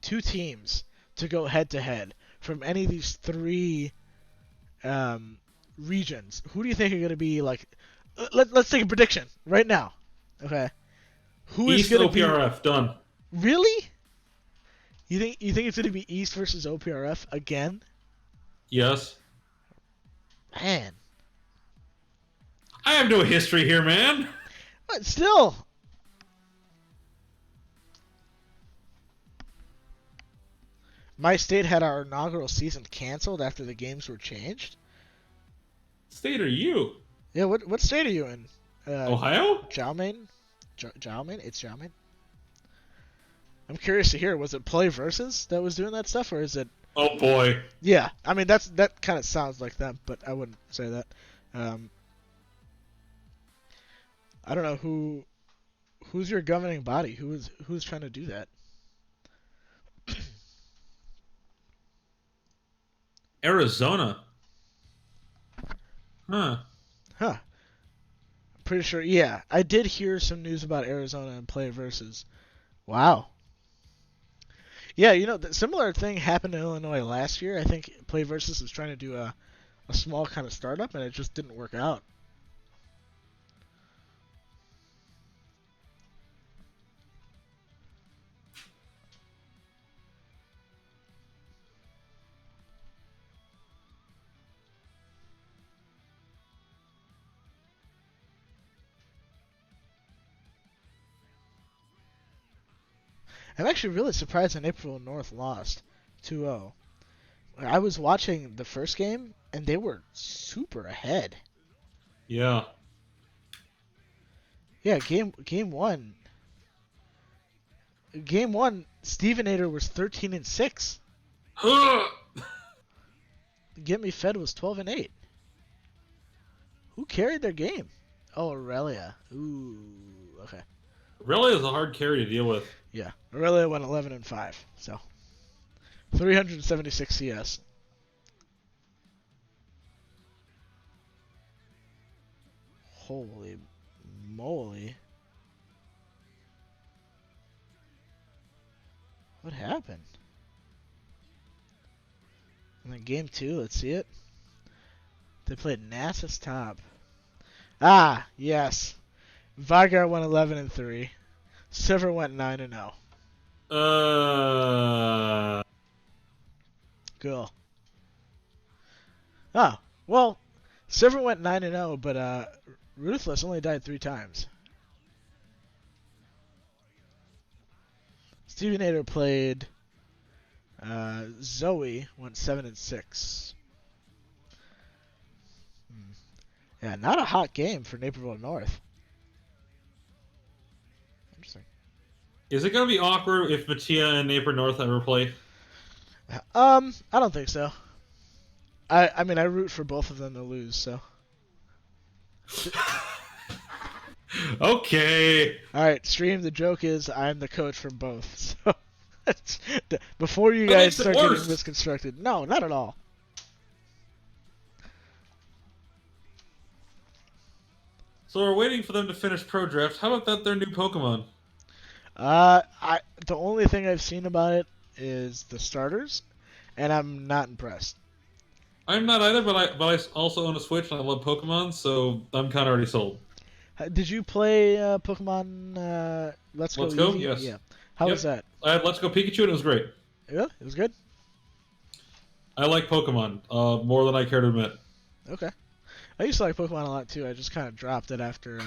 2 teams to go head to head from any of these 3 regions, who do you think are going to be like? Let's take a prediction right now. Okay. Who is going to be OPRF done? Really? You think it's going to be East versus OPRF again? Yes. Man. I have no history here, man. But still. My state had our inaugural season canceled after the games were changed. State are you? Yeah, what state are you in? Ohio? Xiaomain? Xiaomain? It's Xiaomain? I'm curious to hear, was it Play Versus that was doing that stuff, or is it... Oh, boy. Yeah, I mean, that kind of sounds like them, but I wouldn't say that. I don't know who's your governing body? Who's trying to do that? Arizona. Huh. Pretty sure, yeah. I did hear some news about Arizona and Play Versus. Wow. Yeah, the similar thing happened in Illinois last year. I think Play Versus was trying to do a small kind of startup, and it just didn't work out. I'm actually really surprised that Naperville North lost 2-0. I was watching the first game, and they were super ahead. Yeah. Yeah, game one. Game one, Stevenator was 13-6. Get Me Fed was 12-8. Who carried their game? Oh, Aurelia. Ooh, okay. Really is a hard carry to deal with. Yeah, Aurelia went 11-5. So 376 CS. Holy moly. What happened? And then game two, let's see it. They played Nasus top. Ah, yes. Vargar went 11-3. Silver went 9-0. Cool. Oh, well, Silver went 9-0, but Ruthless only died 3 times. Stevenator played Zoe, went 7-6. Yeah, not a hot game for Naperville North. Interesting. Is it going to be awkward if Mattia and Napier North ever play? I don't think so. I mean, I root for both of them to lose, so. Okay. Alright, stream, the joke is I'm the coach for both, so. Before you guys start getting misconstructed. No, not at all. So we're waiting for them to finish Pro Draft. How about their new Pokemon? The only thing I've seen about it is the starters, and I'm not impressed. I'm not either, but I also own a Switch and I love Pokemon, so I'm kind of already sold. Did you play Pokemon Let's Go Eevee? Yes. Yeah. How was that? I had Let's Go Pikachu and it was great. Yeah, it was good? I like Pokemon more than I care to admit. Okay. I used to like Pokemon a lot too. I just kind of dropped it after.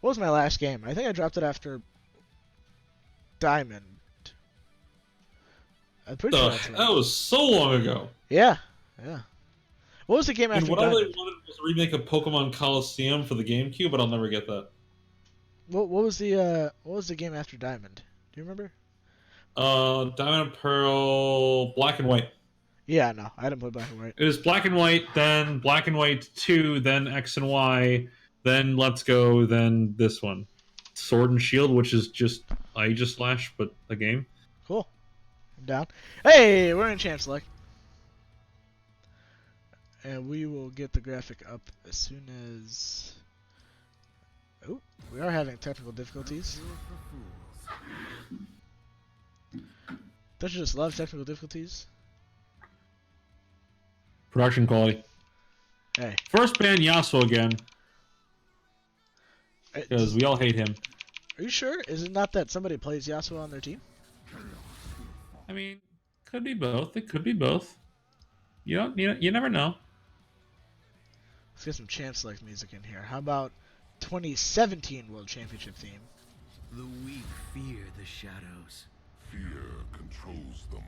What was my last game? I think I dropped it after Diamond. I'm pretty sure that's right. That was so long ago. Yeah, yeah. What was the game after What Diamond? I really wanted was a remake of Pokemon Coliseum for the GameCube, but I'll never get that. What was the game after Diamond? Do you remember? Diamond and Pearl, Black and White. Yeah, no, I didn't play Black and White. It was Black and White, then Black and White 2, then X and Y, then Let's Go, then this one. Sword and Shield, which is just Slash, but a game. Cool. I'm down. Hey, we're in Champs Luck. And we will get the graphic up as soon as... Oh, we are having technical difficulties. Don't you just love technical difficulties? Production quality. Hey. First ban Yasuo again. Because we all hate him. Are you sure? Is it not that somebody plays Yasuo on their team? I mean, could be both. It could be both. You never know. Let's get some Champs Like music in here. How about 2017 World Championship theme? The weak fear the shadows. Fear controls them.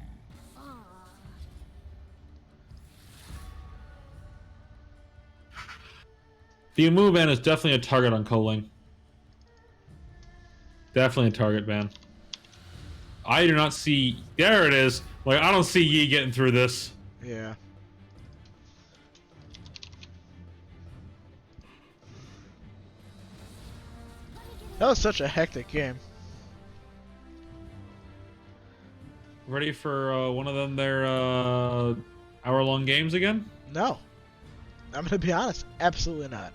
The Amu ban is definitely a target on Coling. Definitely a target ban. I do not see... There it is. Like, I don't see Yi getting through this. Yeah. That was such a hectic game. Ready for one of them their hour-long games again? No. I'm going to be honest. Absolutely not.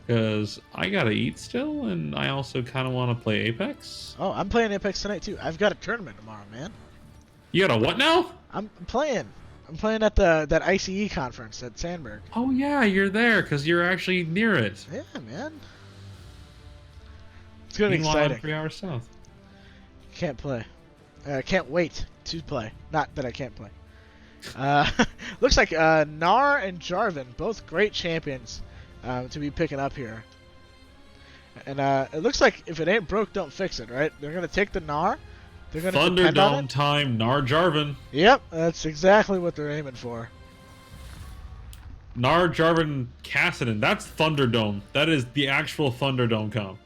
Because I gotta eat still, and I also kind of want to play Apex. Oh, I'm playing Apex tonight too. I've got a tournament tomorrow, man. You got a what now? I'm playing. I'm playing at that ICE conference at Sandberg. Oh yeah, you're there because you're actually near it. Yeah, man. It's gonna be exciting. 3 hours south. Can't play. Can't wait to play. Not that I can't play. Looks like Nar and Jarvan, both great champions, to be picking up here. And it looks like if it ain't broke, don't fix it, right? They're gonna take the Nar. They're gonna Thunderdome time, Nar Jarvan. Yep, that's exactly what they're aiming for. Nar, Jarvan, Kassadin. That's Thunderdome. That is the actual Thunderdome comp.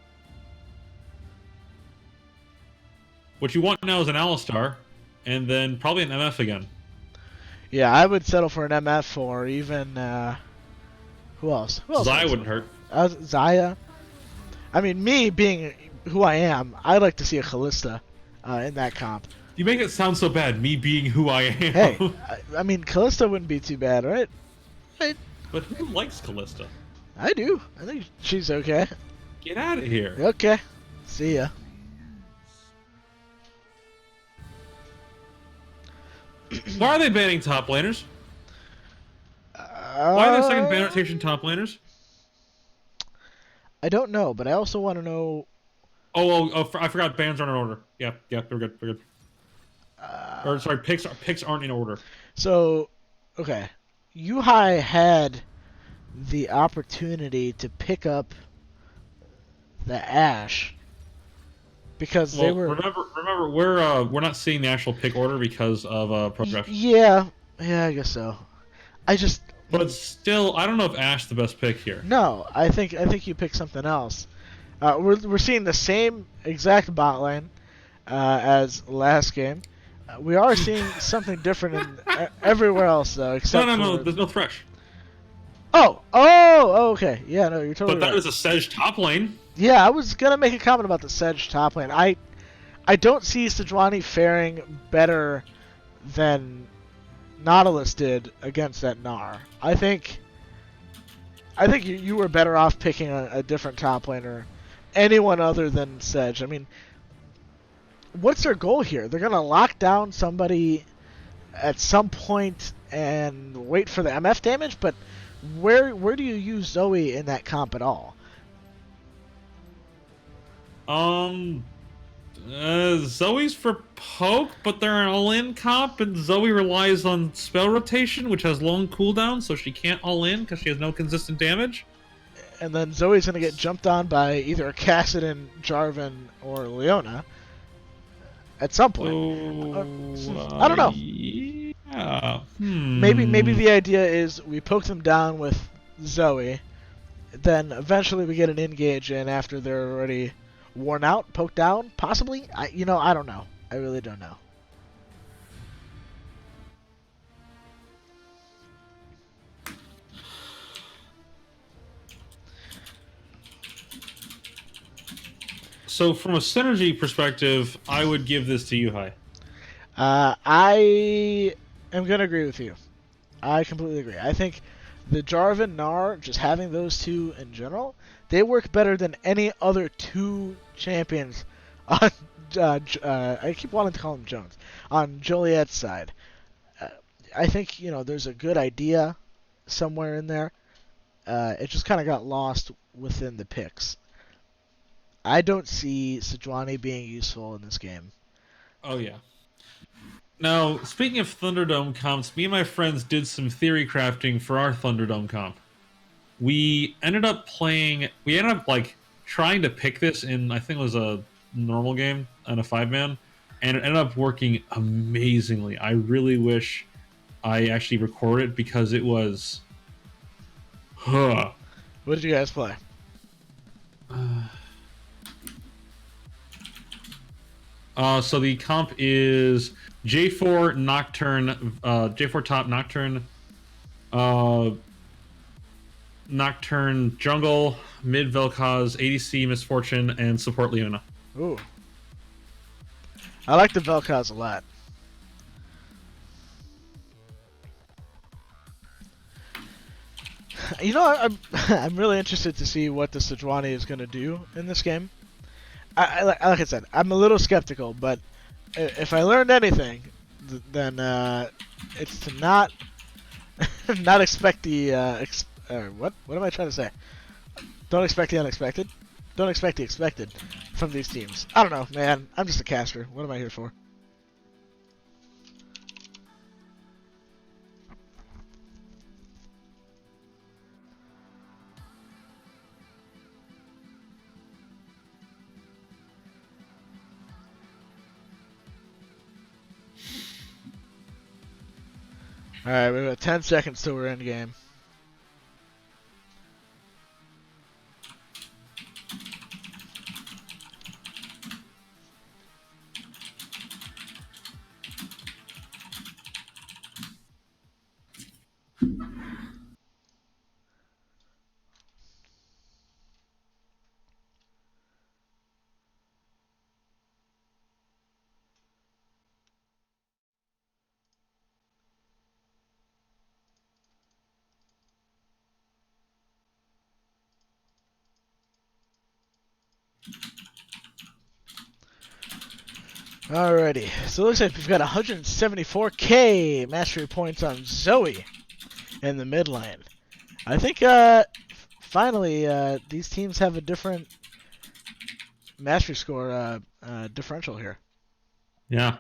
What you want now is an Alistar, and then probably an MF again. Yeah, I would settle for an MF or even who else? Who else? Xayah wouldn't hurt. Xayah. I mean, me being who I am, I'd like to see a Kalista in that comp. You make it sound so bad, me being who I am. Hey, I mean, Kalista wouldn't be too bad, right? Right. But who likes Kalista? I do. I think she's okay. Get out of here. Okay. See ya. Why are they banning top laners? Why are there second ban rotation top laners? I don't know, but I also want to know. Oh, I forgot bans aren't in order. Yeah, we're good. Or sorry, picks aren't in order. So, okay, Yuhai had the opportunity to pick up the Ashe because they were. Remember, we're not seeing the actual pick order because of pro draft. Yeah, I guess so. But still, I don't know if Ashe's the best pick here. No, I think you pick something else. We're seeing the same exact bot lane as last game. We are seeing something different in everywhere else though, except No. There's no Thresh. Oh, okay. Yeah, no, you're totally right. But that is a Sedge top lane. Yeah, I was gonna make a comment about the Sedge top lane. I don't see Sejuani faring better than Nautilus did against that Gnar. I think you were better off picking a different top laner, anyone other than Sedge. I mean, what's their goal here? They're gonna lock down somebody at some point and wait for the MF damage, but where do you use Zoe in that comp at all? Zoe's for poke, but they're an all-in comp, and Zoe relies on spell rotation, which has long cooldown, so she can't all-in because she has no consistent damage. And then Zoe's gonna get jumped on by either Kassadin, Jarvan, or Leona at some point. I don't know. Yeah. Maybe the idea is we poke them down with Zoe, then eventually we get an engage in after they're already worn out, poked down, possibly. I don't know. I really don't know. So from a synergy perspective, I would give this to Yuhai. I am gonna agree with you. I completely agree. I think the Jarvan Gnar, just having those two in general, they work better than any other two champions on. I keep wanting to call him Jones on Joliet's side. I think there's a good idea somewhere in there. It just kind of got lost within the picks. I don't see Sejuani being useful in this game. Oh yeah. Now, speaking of Thunderdome comps, me and my friends did some theory crafting for our Thunderdome comp. We ended up trying to pick this in, I think it was a normal game and a 5-man, and it ended up working amazingly. I really wish I actually recorded it because it was... What did you guys play? So the comp is J4 Nocturne, J4 top Nocturne, Nocturne Jungle, mid Vel'Koz, ADC Misfortune, and support Leona. Ooh. I like the Vel'Koz a lot. I'm really interested to see what the Sejuani is going to do in this game. Like I said, I'm a little skeptical, but if I learned anything, then it's to not expect the what am I trying to say? Don't expect the unexpected. Don't expect the expected from these teams. I don't know, man. I'm just a caster. What am I here for? Alright, we got 10 seconds till we're in game. Alrighty, so it looks like we've got 174k mastery points on Zoe in the mid lane. I think finally these teams have a different mastery score differential here. Yeah.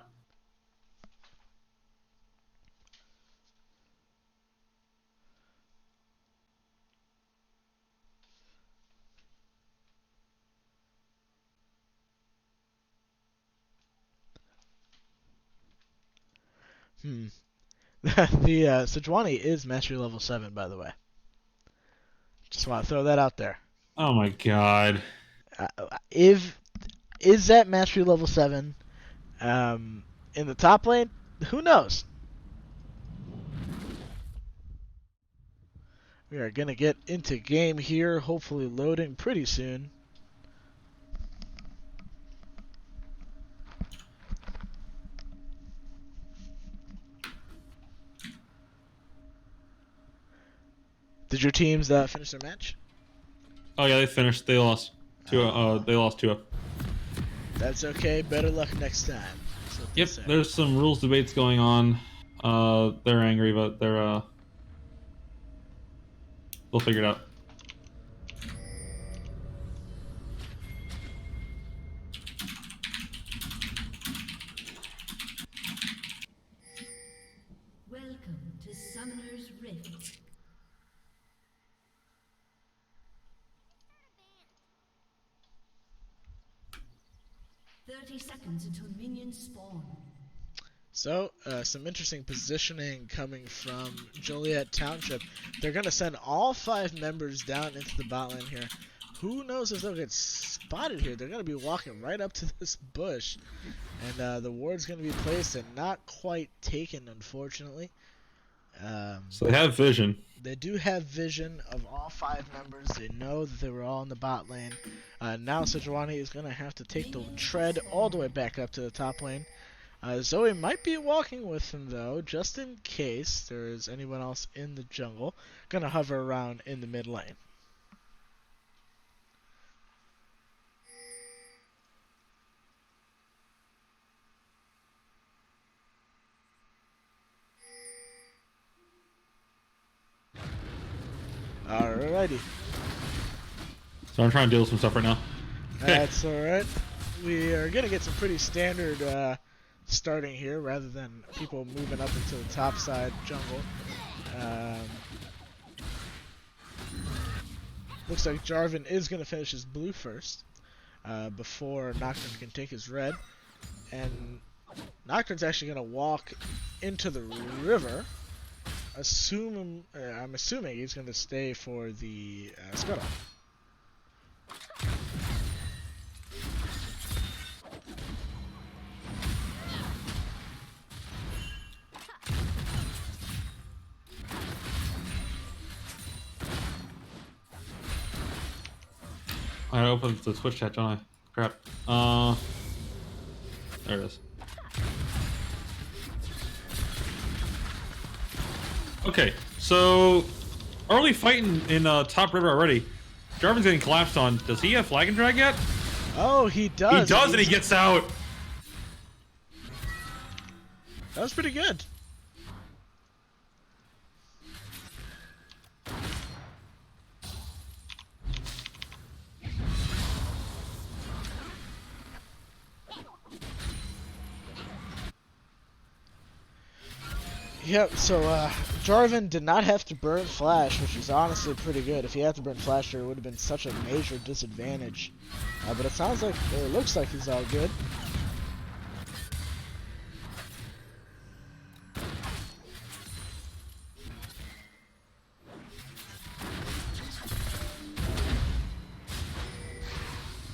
The Sejuani is mastery level 7, by the way. Just want to throw that out there. Oh my god. Is that mastery level 7 in the top lane? Who knows? We are going to get into game here, hopefully loading pretty soon. Did your teams finish their match? Oh yeah, they finished. They lost. They lost 2-up. That's okay. Better luck next time. Yep. There's some rules debates going on. They're angry, but they'll figure it out. Welcome to Summoner's Rift. Seconds until minions spawn. So, some interesting positioning coming from Joliet Township. They're going to send all 5 members down into the bot lane here. Who knows if they'll get spotted here? They're going to be walking right up to this bush. And the ward's going to be placed and not quite taken, unfortunately. So they have vision. They do have vision of all 5 members. They know that they were all in the bot lane. Now Sejuani is going to have to take the tread all the way back up to the top lane. Zoe might be walking with him, though, just in case there is anyone else in the jungle. Going to hover around in the mid lane. Alrighty. So I'm trying to deal with some stuff right now. That's alright. We are going to get some pretty standard starting here rather than people moving up into the top side jungle. Looks like Jarvan is going to finish his blue first before Nocturne can take his red. And Nocturne's actually going to walk into the river. I'm assuming he's going to stay for the scuttle. I opened the Twitch chat, don't I? Crap. There it is. Okay, so early fighting in top river already. Jarvan's getting collapsed on. Does he have flag and drag yet? Oh, he does. He does, and he gets out. That was pretty good. Yep, so Jarvan did not have to burn Flash, which is honestly pretty good. If he had to burn Flash, it would have been such a major disadvantage. But it sounds like, or it looks like he's all good.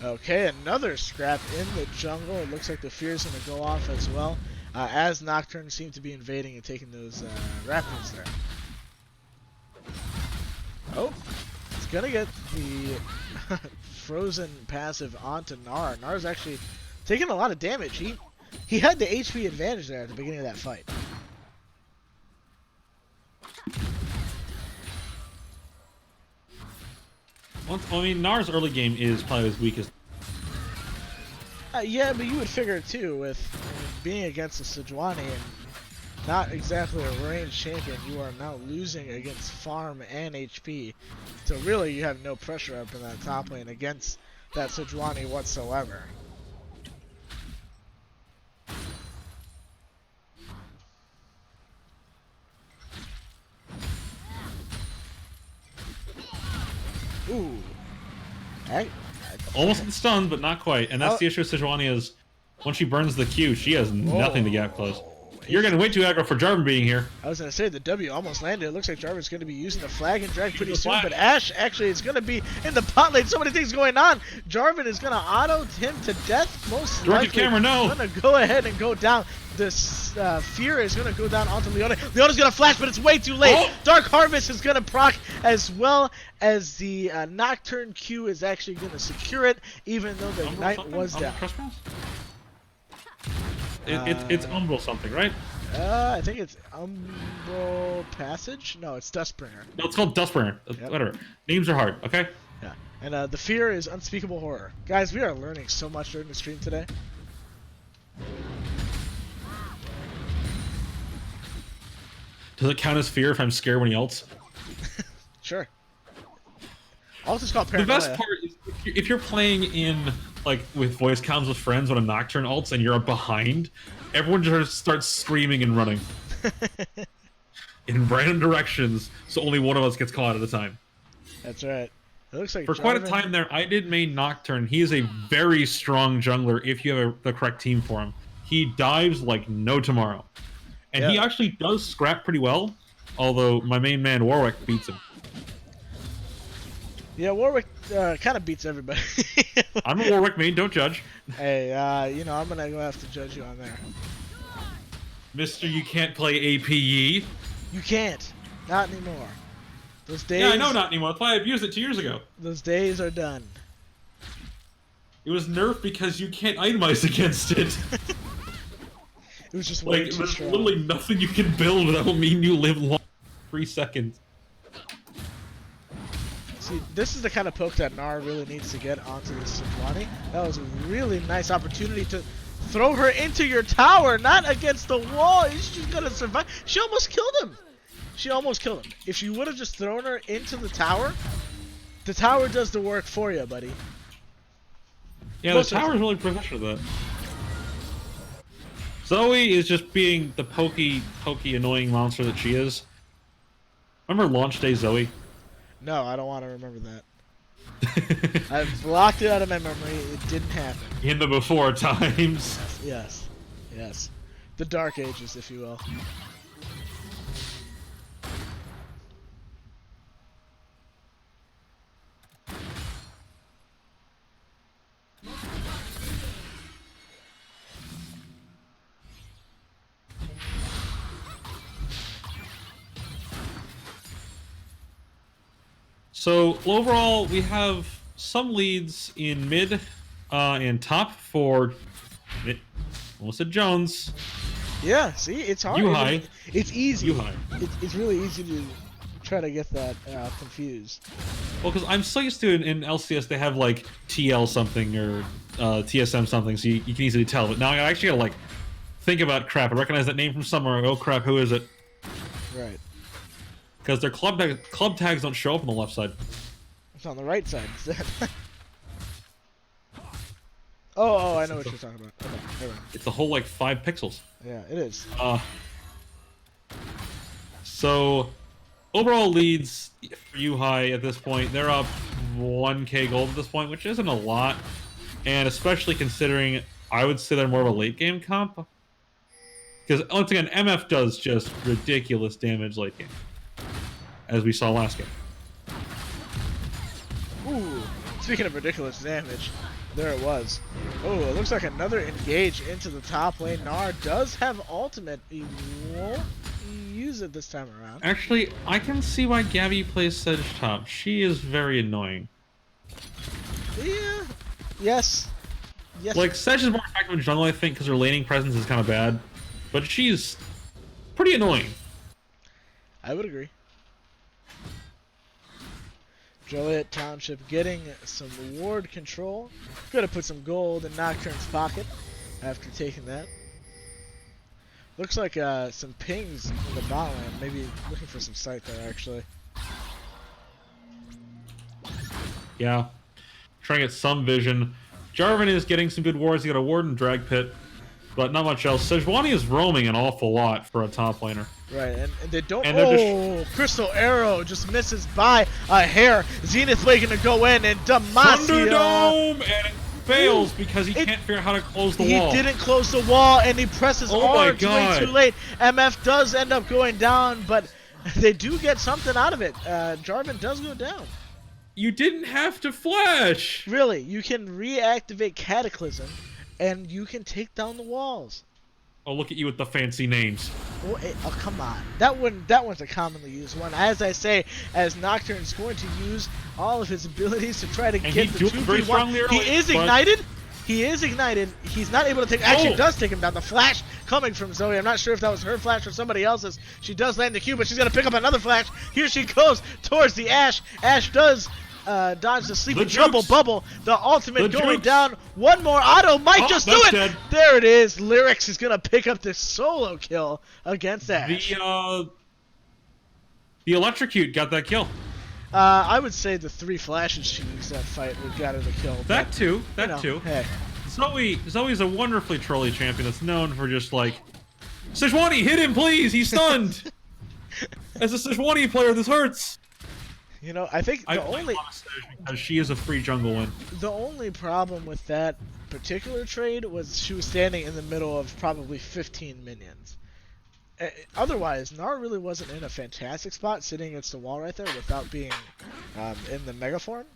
Okay, another scrap in the jungle. It looks like the Fear's going to go off as well. As Nocturne seemed to be invading and taking those Raptors there. Oh, it's going to get the frozen passive onto Gnar. Gnar's actually taking a lot of damage. He had the HP advantage there at the beginning of that fight. I mean, Gnar's early game is probably his weakest. Yeah, but you would figure too, with being against a Sejuani and not exactly a ranged champion, you are now losing against farm and HP. So really, you have no pressure up in that top lane against that Sejuani whatsoever. Ooh. Almost stunned, but not quite. And that's the issue with Sejuani is, once she burns the Q, she has nothing to get close. You're getting way too aggro for Jarvan being here. I was going to say, the W almost landed. It looks like Jarvan's going to be using the flag and drag pretty soon, but Ashe actually is going to be in the bot lane. So many things going on. Jarvan is going to auto him to death, most likely. Camera, no. Going to go ahead and go down. This Fear is going to go down onto Leona. Leona's going to flash, but it's way too late. Oh. Dark Harvest is going to proc, as well as the Nocturne Q is actually going to secure it, even though the Knight was down. It's Umbral something, right? I think it's Umbral Passage. No, it's Dustbringer. No, it's called Dustbringer. Yep. Whatever. Names are hard, okay? Yeah. And the Fear is Unspeakable Horror. Guys, we are learning so much during the stream today. Does it count as fear if I'm scared when he ults? Sure. Ult is called Paranoia. The best part is if you're playing in, like, with voice comms with friends when a Nocturne ults and you're behind, everyone just starts screaming and running. In random directions, so only one of us gets caught at a time. That's right. It looks like for quite a time there, I did main Nocturne. He is a very strong jungler if you have the correct team for him. He dives like no tomorrow. And he actually does scrap pretty well, although my main man Warwick beats him. Yeah, Warwick kind of beats everybody. I'm a Warwick main, don't judge. Hey, you know, I'm going to have to judge you on there. Mister, you can't play APE. You can't. Not anymore. Those days... Yeah, I know not anymore. That's why I abused it 2 years ago. Those days are done. It was nerfed because you can't itemize against it. It was just way too there's strong. literally nothing you can build that will mean you live long. 3 seconds. See, this is the kind of poke that Nar really needs to get onto this Sejuani. That was a really nice opportunity to throw her into your tower, not against the wall. She's gonna survive. She almost killed him. She almost killed him. If you would have just thrown her into the tower does the work for you, buddy. Yeah, the tower's really professional at that. Zoe is just being the pokey, annoying monster that she is. Remember launch day Zoe? No, I don't want to remember that. I've blocked it out of my memory. It didn't happen. In the before times. Yes. Yes. The Dark Ages, if you will. So overall, we have some leads in mid and top for Melissa Jones. Yeah, see, it's hard. Yuhai. It's easy. Yuhai. It's really easy to try to get that confused. Well, because I'm so used to in LCS they have like TL something or TSM something, so you can easily tell. But now I actually gotta like think about crap. I recognize that name from somewhere. Oh crap, who is it? Right. Because their club tags don't show up on the left side. It's on the right side instead. oh, I know what you're talking about. Okay, never mind. It's a whole like 5 pixels. Yeah, it is. So overall leads for Yuhai at this point, they're up 1k gold at this point, which isn't a lot, and especially considering I would say they're more of a late game comp. Because once again, MF does just ridiculous damage late game, as we saw last game. Ooh, speaking of ridiculous damage, there it was. Oh, it looks like another engage into the top lane. Nar does have ultimate. He won't use it this time around. Actually, I can see why Gabby plays Sedge top. She is very annoying. Yeah. Yes. Yes. Like, Sedge is more effective in jungle, I think, because her laning presence is kind of bad. But she's pretty annoying. I would agree. Joliet Township getting some ward control. Gonna put some gold in Nocturne's pocket after taking that. Looks like some pings in the bot lane. Maybe looking for some sight there, actually. Yeah. Trying to get some vision. Jarvan is getting some good wards. He got a ward and drag pit, but not much else. Sejuani is roaming an awful lot for a top laner. Right, and they don't. And oh, Crystal Arrow just misses by a hair. Zenith Wake gonna go in, and Demacia. Thunderdome, and it fails because he can't figure out how to close the wall. He didn't close the wall, and he presses arms way too late. MF does end up going down, but they do get something out of it. Jarvan does go down. You didn't have to flash. Really, you can reactivate Cataclysm, and you can take down the walls. Oh, look at you with the fancy names. Oh, come on. That one's a commonly used one. As I say, as Nocturne's going to use all of his abilities to try to get the 2v1. He is ignited. He is ignited. He's not able to take. Actually, does take him down. The flash coming from Zoe. I'm not sure if that was her flash or somebody else's. She does land the Q, but she's gonna pick up another flash. Here she goes towards the Ashe. Ashe does dodge the sleeping trouble bubble. The ultimate going down. One more auto might just do it. Dead. There it is. Lyrics is gonna pick up the solo kill against Ashe. The electrocute got that kill. I would say the 3 flashes she used that fight would got her the kill. That too. Hey. Zoe's a wonderfully trolly champion that's known for just like, Sejuani, hit him, please. He's stunned. As a Sejuani player, this hurts. You know, I think because she is a free jungle win. The only problem with that particular trade was she was standing in the middle of probably 15 minions. Otherwise, Gnar really wasn't in a fantastic spot sitting against the wall right there without being in the mega form.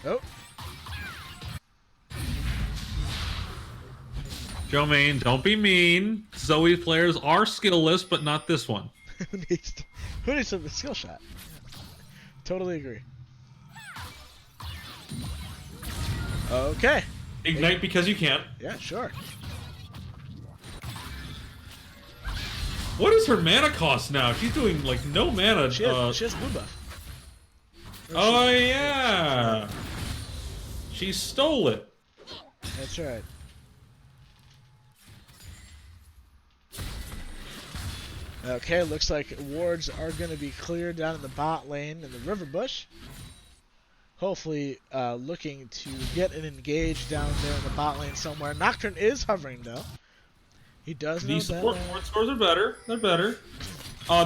Oh. Joe Main, don't be mean. Zoe players are skillless, but not this one. Who needs some skill shot? Yeah. Totally agree. Okay. Ignite because you can. Yeah, sure. What is her mana cost now? She's doing like no mana. She has blue buff. Oh yeah. She stole it. That's right. Okay, looks like wards are going to be cleared down in the bot lane in the river bush. Hopefully looking to get an engage down there in the bot lane somewhere. Nocturne is hovering though. He does know that. These support ward scores are better. They're better.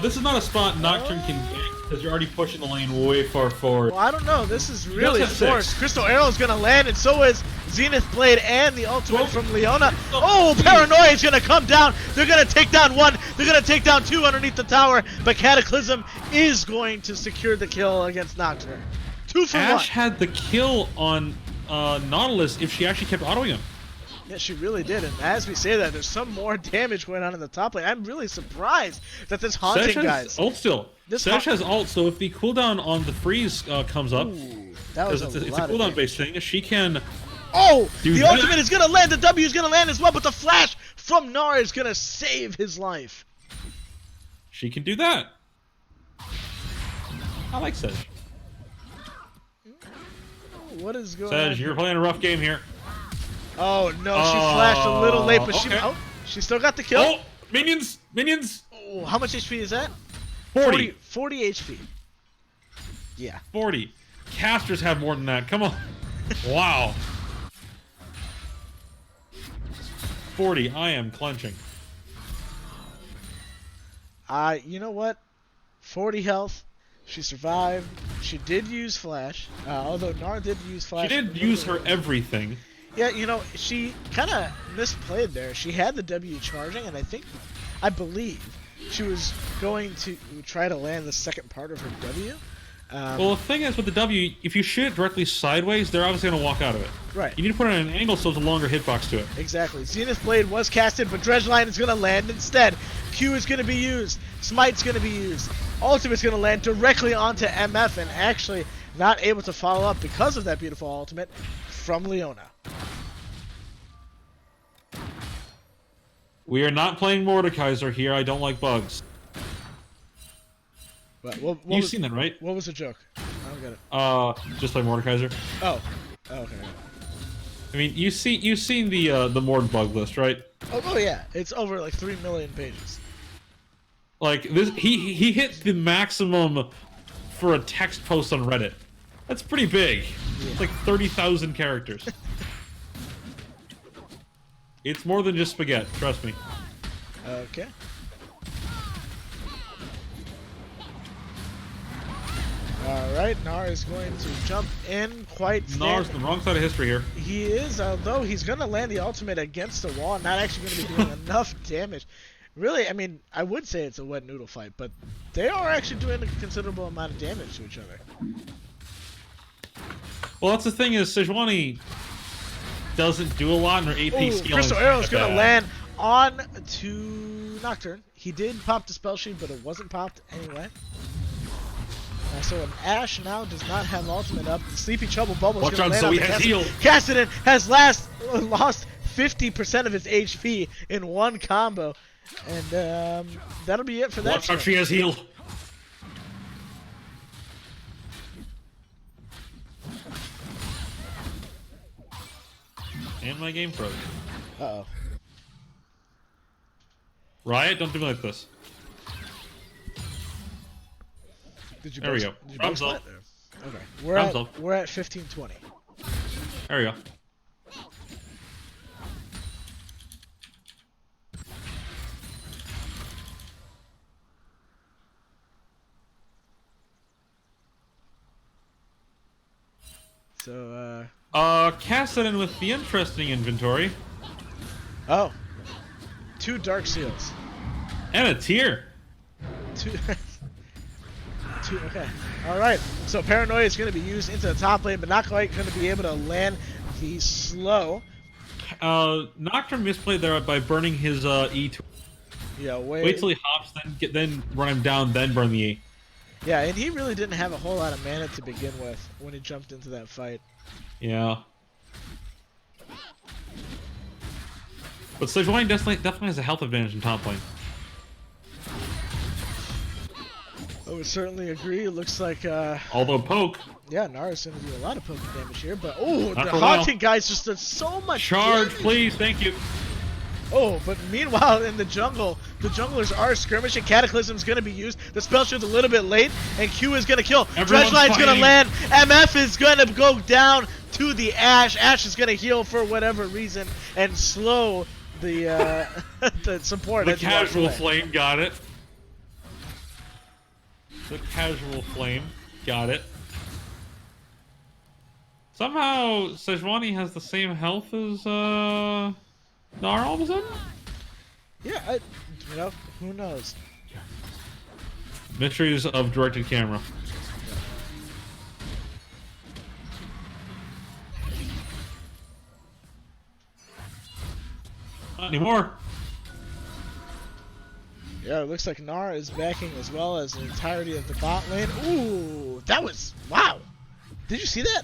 This is not a spot Nocturne can gank because you're already pushing the lane way far forward. Well, I don't know. This is really forced. Crystal Arrow is going to land, and so is Zenith Blade and the ultimate from Leona. Oh, Paranoia is going to come down. They're going to take down 1. They're going to take down 2 underneath the tower, but Cataclysm is going to secure the kill against Nocturne. 2 for 1. Ashe had the kill on Nautilus if she actually kept autoing him. Yeah, she really did, and as we say that, there's some more damage going on in the top lane. I'm really surprised that this haunting guys. Ult still. Sesh has ult, so if the cooldown on the freeze comes up, it's a cooldown based thing, she can. Oh, the ultimate is gonna land. The W is gonna land as well, but the flash from Gnar is gonna save his life. She can do that. I like Sesh. What is going on? Sesh, you're playing a rough game here. Oh no, she flashed a little late, but she still got the kill. Oh, minions! Oh, how much HP is that? 40 HP. Yeah. 40. Casters have more than that. Come on. Wow. 40. I am clenching. You know what? 40 health. She survived. She did use flash. Although Gnar did use flash. She did use her everything. Yeah, you know, she kind of misplayed there. She had the W charging, and I believe, she was going to try to land the second part of her W. Well, the thing is with the W, if you shoot it directly sideways, they're obviously going to walk out of it. Right. You need to put it at an angle so it's a longer hitbox to it. Exactly. Zenith Blade was casted, but Dredgeline is going to land instead. Q is going to be used. Smite's going to be used. Ultimate's going to land directly onto MF, and actually not able to follow up because of that beautiful ultimate from Leona. We are not playing Mordekaiser here. I don't like bugs. What You've was, seen that, right? What was the joke? I don't get it. Just like Mordekaiser. Oh, okay. I mean, you've seen the Mord bug list, right? Oh yeah, it's over like 3 million pages. Like this, he hit the maximum for a text post on Reddit. That's pretty big. Yeah. It's like 30,000 characters. It's more than just spaghetti, trust me. Okay. Alright, Nar is going to jump in quite... Nar's the wrong side of history here. He is, although he's going to land the ultimate against the wall, not actually going to be doing enough damage. Really, I mean, I would say it's a wet noodle fight, but they are actually doing a considerable amount of damage to each other. Well, that's the thing is, Sejuani doesn't do a lot in her AP scaling. Crystal Arrow is going to land on to Nocturne. He did pop the spell sheet, but it wasn't popped anyway. So an Ashe now does not have ultimate up. The Sleepy Trouble Bubble is going to land on the Kassadin has lost 50% of its HP in one combo. And that'll be it for that. Watch out, she has heal. And my game froze. Uh-oh. Riot, don't do me like this. Did you there we go. Thumbs up. Okay. We're at 1520. There we go. So, Kassadin with the interesting inventory. Oh. 2 Dark Seals. And a tier. 2... Okay. Alright. So Paranoia is going to be used into the top lane, but not quite going to be able to land the slow. Nocturne misplayed there by burning his E2. Yeah, wait till he hops, then run him down, then burn the E. Yeah, and he really didn't have a whole lot of mana to begin with when he jumped into that fight. Yeah. But Sejuani definitely has a health advantage in top lane. I would certainly agree. It looks like, although poke. Yeah, Nara's going to do a lot of poking damage here, but oh, the haunting guys just did so much charge, damage. Please, thank you. Oh, but meanwhile in the jungle, the junglers are skirmishing. Cataclysm's going to be used. The spell shield's a little bit late, and Q is going to kill. Dredgeline's going to land. MF is going to go down to the Ashe. Ashe is going to heal for whatever reason and slow the the support. The casual flame got it. The casual flame got it. Somehow Sejuani has the same health as Nar all of a sudden? Yeah, you know, who knows? Mysteries of directed camera. Not anymore. Yeah, it looks like Nar is backing as well as the entirety of the bot lane. Ooh, that was... Wow! Did you see that?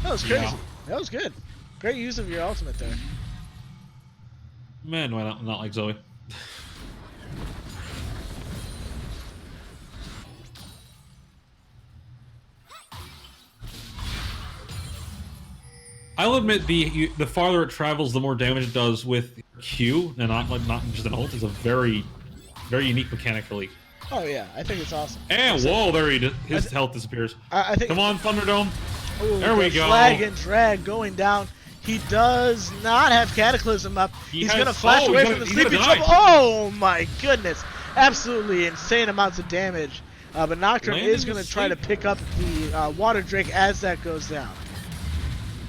That was crazy. Yeah. That was good. Great use of your ultimate there. Man, why not like Zoe? I'll admit the farther it travels, the more damage it does with Q, and not just an ult. It's a very unique mechanically. Oh yeah, I think it's awesome. And whoa, there his health disappears. I think. Come on, Thunderdome. Ooh, there we go. Flag and drag going down. He does not have Cataclysm up. He's going to flash away from the Sleepy Trouble. Oh my goodness. Absolutely insane amounts of damage. But Nocturne is going to try to pick up the Water Drake as that goes down.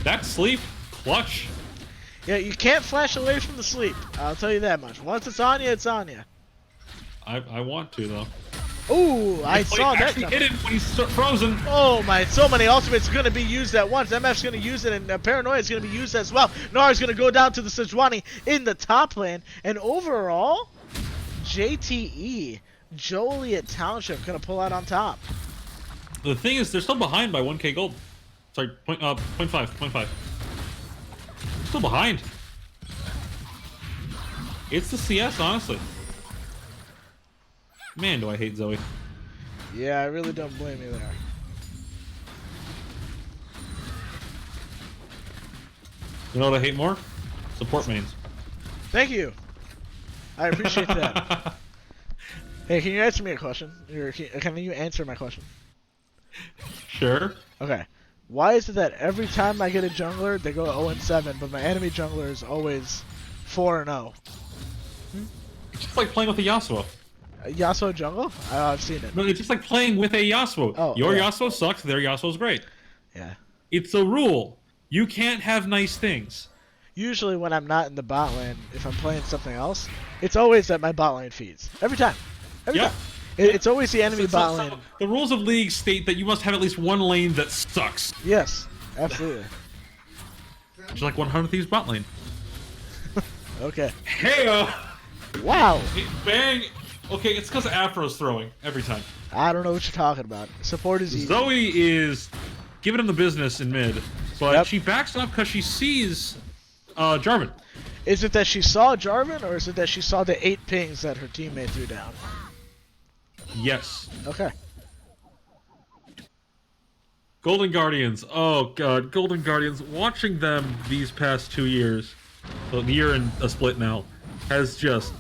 That sleep, clutch. Yeah, you can't flash away from the sleep. I'll tell you that much. Once it's on you, it's on you. I want to, though. Ooh, I saw that. He hit it when he's frozen. Oh my, so many ultimates are going to be used at once. MF's going to use it, and Paranoia is going to be used as well. Nar's going to go down to the Sejuani in the top lane. And overall, JTE, Joliet Township, going to pull out on top. The thing is, they're still behind by 1k gold. Sorry, 0.5. Still behind. It's the CS, honestly. Man, do I hate Zoe. Yeah, I really don't blame you there. You know what I hate more? Support mains. Thank you. I appreciate that. Hey, can you answer me a question? Or can you answer my question? Sure. Okay. Why is it that every time I get a jungler, they go 0-7, but my enemy jungler is always 4-0? It's just like playing with a Yasuo. Yasuo jungle? I've seen it. No, it's just like playing with a Yasuo. Oh, Your yeah. Yasuo sucks, their Yasuo's great. Yeah. It's a rule. You can't have nice things. Usually when I'm not in the bot lane, if I'm playing something else, it's always that my bot lane feeds. Every time. Every time. It's always the enemy bot lane. The rules of League state that you must have at least one lane that sucks. Yes, absolutely. Just like 100 Thieves bot lane. Okay. Hey, Wow. bang. Okay, it's because Afro's throwing every time. I don't know what you're talking about. Support is easy. Zoe is giving him the business in mid, but Yep. she backs up because she sees Jarvan. Is it that she saw Jarvan, or is it that she saw the 8 pings that her teammate threw down? Yes. Okay. Golden Guardians. Oh god, Golden Guardians. Watching them these past 2 years, well, a year and a split now, has just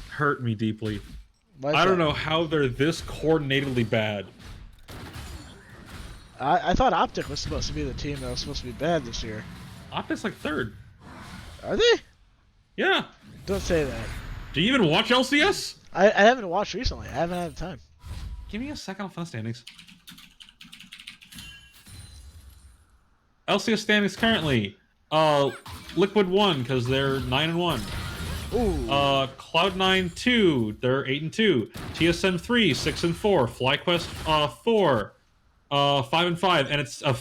hurt me deeply. I don't know how they're this coordinatedly bad. I thought Optic was supposed to be the team that was supposed to be bad this year. Optic's like 3rd. Are they? Yeah. Don't say that. Do you even watch LCS? I haven't watched recently. I haven't had the time. Give me a second, I'll find the standings. LCS standings currently. Liquid 1, because they're 9-1. Ooh. Cloud9 2, they're 8-2. TSM 3, 6-4. FlyQuest 4, 5-5, and it's a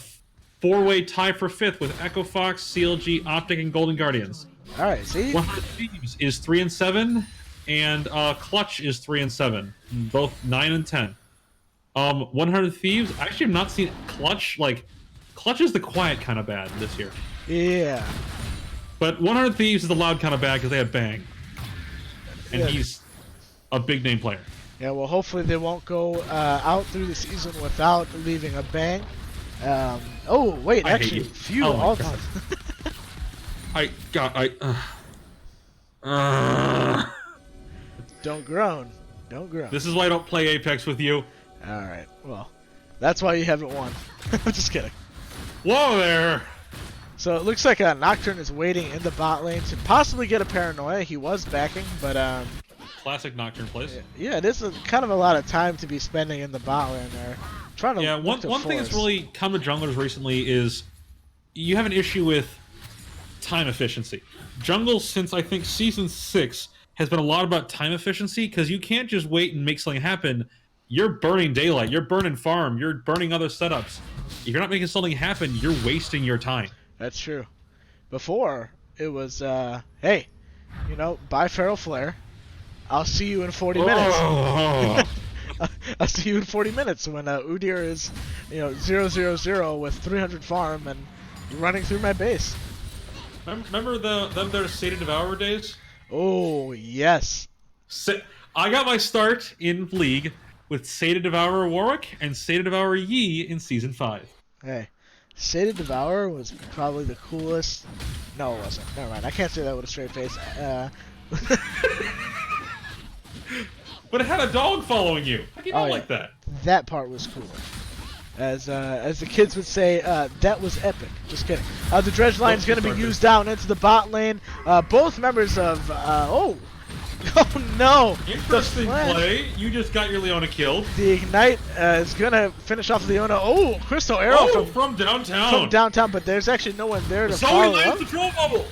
4-way tie for 5th with Echo Fox, CLG, Optic, and Golden Guardians. All right. See. 100 Thieves is 3-7, and Clutch is 3-7, both 9-10. 100 Thieves. I actually have not seen Clutch. Like, Clutch is the quiet kind of bad this year. Yeah. But 100 Thieves is the loud kind of bad because they have Bang. And Yeah. he's a big name player. Yeah, well, hopefully they won't go out through the season without leaving a bang. Oh, wait, I hate actually, you. few Oh my all God. time. Don't groan. Don't groan. This is why I don't play Apex with you. Alright, well, that's why you haven't won. I'm just kidding. Whoa there! So it looks like Nocturne is waiting in the bot lane to possibly get a Paranoia. He was backing, but Classic Nocturne plays. yeah, it is kind of a lot of time to be spending in the bot lane there. Trying to One thing that's really come to junglers recently is you have an issue with time efficiency. Jungle, since I think Season 6, has been a lot about time efficiency because you can't just wait and make something happen. You're burning daylight, you're burning farm, you're burning other setups. If you're not making something happen, you're wasting your time. That's true. Before, it was, hey, you know, buy Feral Flare. I'll see you in 40 minutes. Oh. I'll see you in 40 minutes when Udyr is, 0-0-0 with 300 farm and running through my base. Remember their State of Devour days? Oh, yes. I got my start in League with State of Devour Warwick and State of Devour Yi in Season 5. Hey, State of Devour was probably the coolest. No, it wasn't. Never mind. I can't say that with a straight face. But it had a dog following you. How do you not yeah. like that? That part was cooler. As the kids would say, that was epic. Just kidding. The dredge line is going to be used down into the bot lane. Both members of oh no! Interesting play. You just got your Leona killed. The Ignite is going to finish off Leona. Oh, Crystal Arrow from downtown. From downtown, but there's actually no one there to Zoe follow lands up. the troll bubble.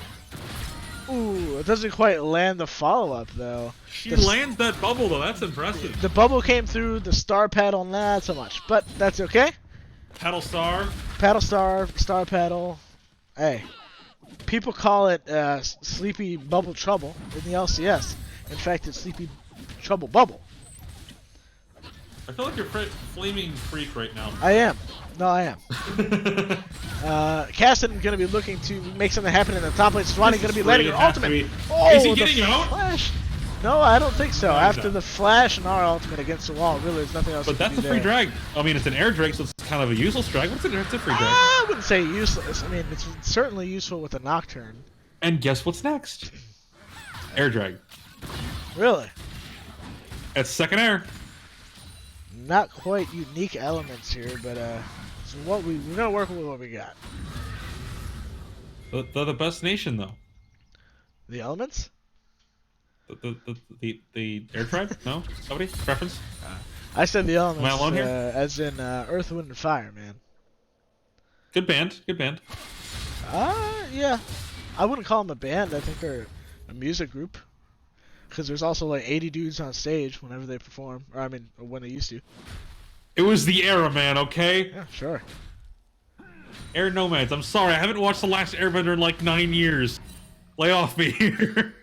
Ooh, it doesn't quite land the follow-up though. She lands that bubble though. That's impressive. The bubble came through. The star paddle, not so much, but that's okay. Paddle star. Paddle star, star paddle. Hey, people call it sleepy bubble trouble in the LCS. In fact, it's sleepy trouble bubble. I feel like you're flaming freak right now. I am. No, I am. Caston going to be looking to make something happen in the top lane. Swanee going to be landing an ultimate. Oh, is he getting out? Flash. No, I don't think so. No, After the flash and our ultimate against the wall, really, there's nothing else. But that's a free drag. I mean, it's an air drag, so it's kind of a useless drag. It's a free drag. I wouldn't say useless. I mean, it's certainly useful with a Nocturne. And guess what's next? Air drag. Really? It's second air. Not quite unique elements here, but so we're gonna work with what we got. They're the best nation, though. The elements? The air tribe? No? Somebody? Preference? I said the elements. Am I alone here? As in Earth, Wind, and Fire, man. Good band. Good band. Yeah. I wouldn't call them a band. I think they're a music group. Because there's also like 80 dudes on stage whenever they perform. Or, I mean, when they used to. It was the era, man, okay? Yeah, sure. Air Nomads. I'm sorry, I haven't watched The Last Airbender in like 9 years. Lay off me here.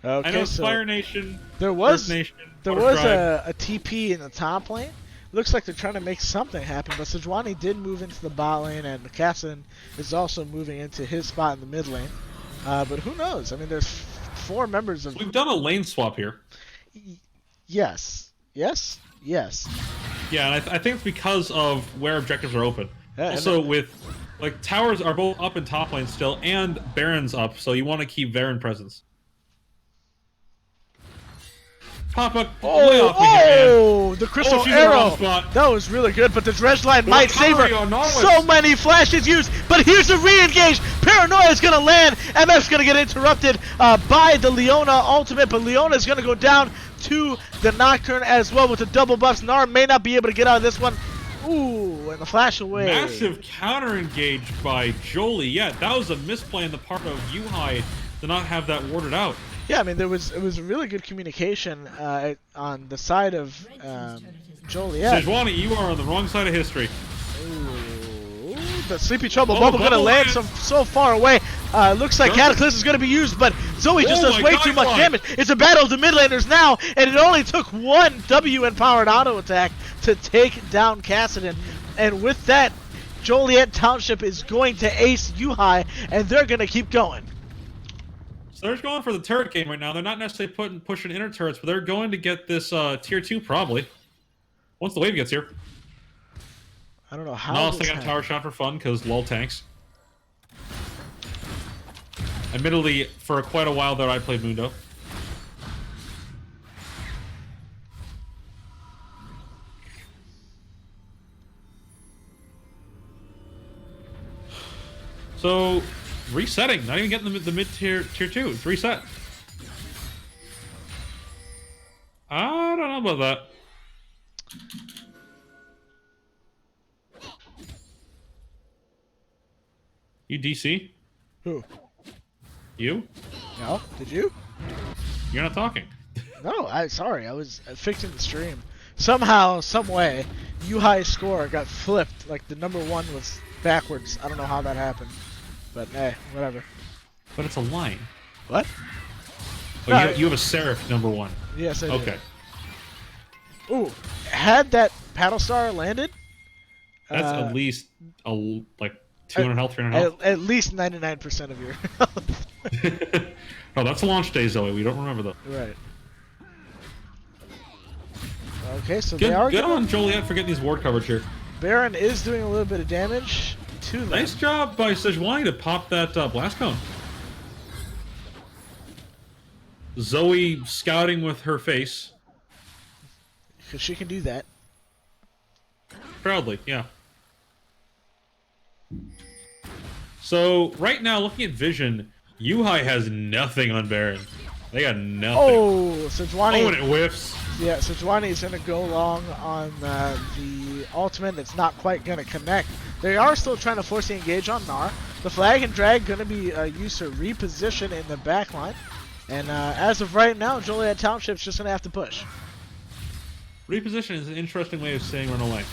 Okay, I know so Fire Nation, there was Earth Nation, there was a TP in the top lane. Looks like they're trying to make something happen, but Sejuani did move into the bot lane, and Cassin is also moving into his spot in the mid lane. But who knows? I mean, there's 4 members of... We've done a lane swap here. Yes. Yes? Yes. Yeah, and I think it's because of where objectives are open. Yeah, also, with... Like, towers are both up in top lane still, and Baron's up, so you want to keep Baron presence. Papa, lay off me here, man. The crystal she's arrow. in the wrong spot. That was really good, but the dredge line might save her. on Nautilus. So many flashes used, but here's a re-engage. Paranoia is going to land. MF's going to get interrupted by the Leona ultimate, but Leona is going to go down to the Nocturne as well with the double buffs. Nar may not be able to get out of this one. Ooh, and the flash away. Massive counter engage by Joliet. That was a misplay on the part of Yuhai to not have that warded out. Yeah, I mean, it was really good communication on the side of Joliet. Sejuani, you are on the wrong side of history. Ooh, the Sleepy Trouble Bubble going to land so far away. Looks like Cataclysm is going to be used, but Zoe just does way too much damage. It's a battle of the mid laners now, and it only took one W-empowered auto attack to take down Cassidon. And with that, Joliet Township is going to ace Yuhai, and they're going to keep going. So they're going for the turret game right now. They're not necessarily pushing inner turrets, but they're going to get this tier 2 probably. Once the wave gets here. I don't know how. No, I'll take out tower shot for fun because lol tanks. Admittedly, for quite a while there, I played Mundo. So, resetting. Not even getting the mid-tier tier 2. It's reset. I don't know about that. You DC? Who? You? No? Did you? You're not talking. No, sorry. I was fixing the stream. Somehow, some way, Yuhai's score got flipped. Like the number 1 was backwards. I don't know how that happened. But hey, whatever. But it's a line. What? Oh, No, you have a Seraph number 1. Yes, I do. Okay. Ooh, had that paddle star landed? That's at least like 200 health, 300 health. At least 99% of your health. Oh, that's a launch day, Zoe. We don't remember that. Right. Okay, so Good, they are good on Joliet for getting these ward coverage here. Baron is doing a little bit of damage to them. Nice job by Sejuani to pop that blast cone. Zoe scouting with her face. Because she can do that. Proudly, yeah. So, right now, looking at Vision, Yuhai has nothing on Baron. They got nothing. Oh, Sejuani. Oh, and it whiffs. Yeah, Sejuani is going to go long on the ultimate. It's not quite going to connect. They are still trying to force the engage on Gnar. The flag and drag going to be used to reposition in the backline. And as of right now, Joliet Township's just going to have to push. Reposition is an interesting way of saying run away.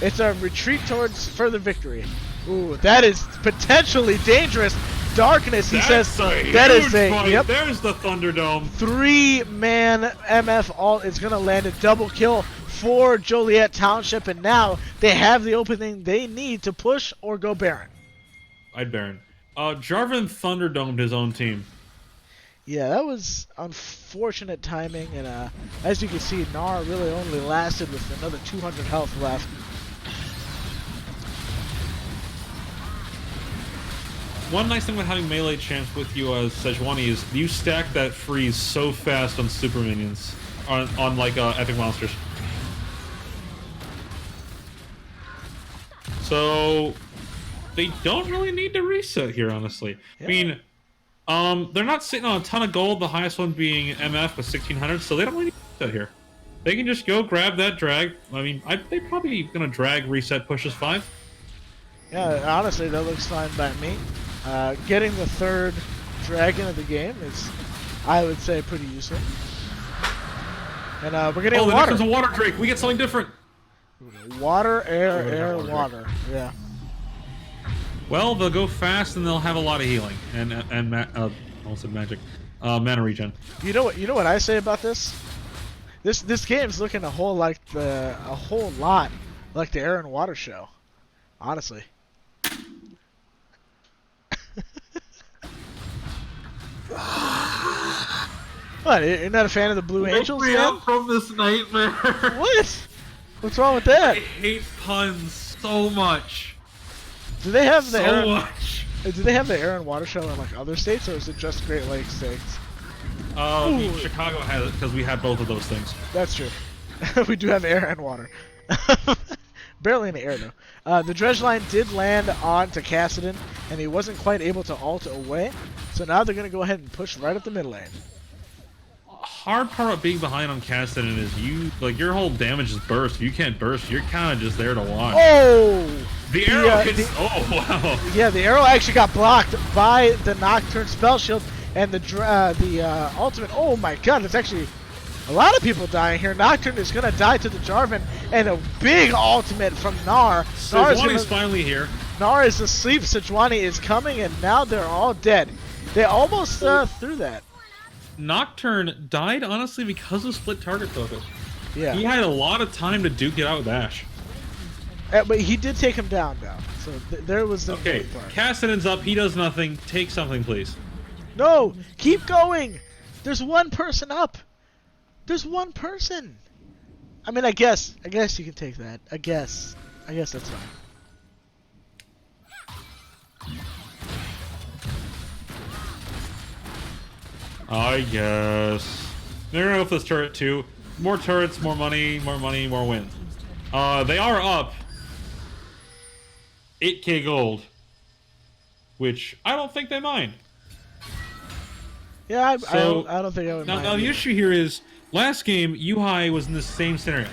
It's a retreat towards further victory. Ooh, that is potentially dangerous. Darkness, he says. That is a fight. yep. There's the Thunderdome. 3-man MF alt is going to land a double kill for Joliet Township, and now they have the opening they need to push or go Baron. I'd Baron. Jarvan Thunderdomed his own team. Yeah, that was unfortunate timing, and as you can see, Gnar really only lasted with another 200 health left. One nice thing about having melee champs with you as Sejuani is you stack that freeze so fast on super minions, on like epic monsters. So they don't really need to reset here, honestly. Yeah. I mean, they're not sitting on a ton of gold, the highest one being MF with 1600, so they don't really need to reset here. They can just go grab that drag. I mean, they probably gonna drag reset pushes 5. Yeah, honestly, that looks fine by me. Getting the 3rd dragon of the game is, I would say, pretty useful. And we're getting water. Oh, there comes a water drake. We get something different. Water, air, water. Yeah. Well, they'll go fast and they'll have a lot of healing and almost said magic, mana regen. You know what I say about this? This game's looking a whole lot like the Air and Water show, honestly. What? You're not a fan of the Blue Angels? Wake me up from this nightmare. What? What's wrong with that? I hate puns so much. Do they have the Do they have the Air and Water show in like other states, or is it just Great Lakes states? Chicago has it because we have both of those things. That's true. We do have air and water. Barely any air though. The dredge line did land onto Kassadin, and he wasn't quite able to ult away. So now they're gonna go ahead and push right up the mid lane. Hard part of being behind on Kassadin is your whole damage is burst. If you can't burst, you're kind of just there to watch. Oh! The arrow oh wow! Yeah, the arrow actually got blocked by the Nocturne spell shield and the ultimate. Oh my god, it's actually a lot of people dying here. Nocturne is gonna die to the Jarvan, and a big ultimate from Gnar. Sejuani's finally here. Gnar is asleep. Sejuani is coming, and now they're all dead. They almost threw that. Nocturne died honestly because of split target focus. Yeah. He had a lot of time to duke it out with Ashe. But he did take him down now. So there was the okay. Kassadin's up. He does nothing. Take something, please. No, keep going. There's one person up. There's one person. I mean, I guess you can take that. I guess that's fine. I guess. They're gonna go for this turret too. More turrets, more money, more wins. They are up 8k gold, which I don't think they mind. Yeah, I don't think I would mind. Now the issue here is, last game, IHSEA was in the same scenario.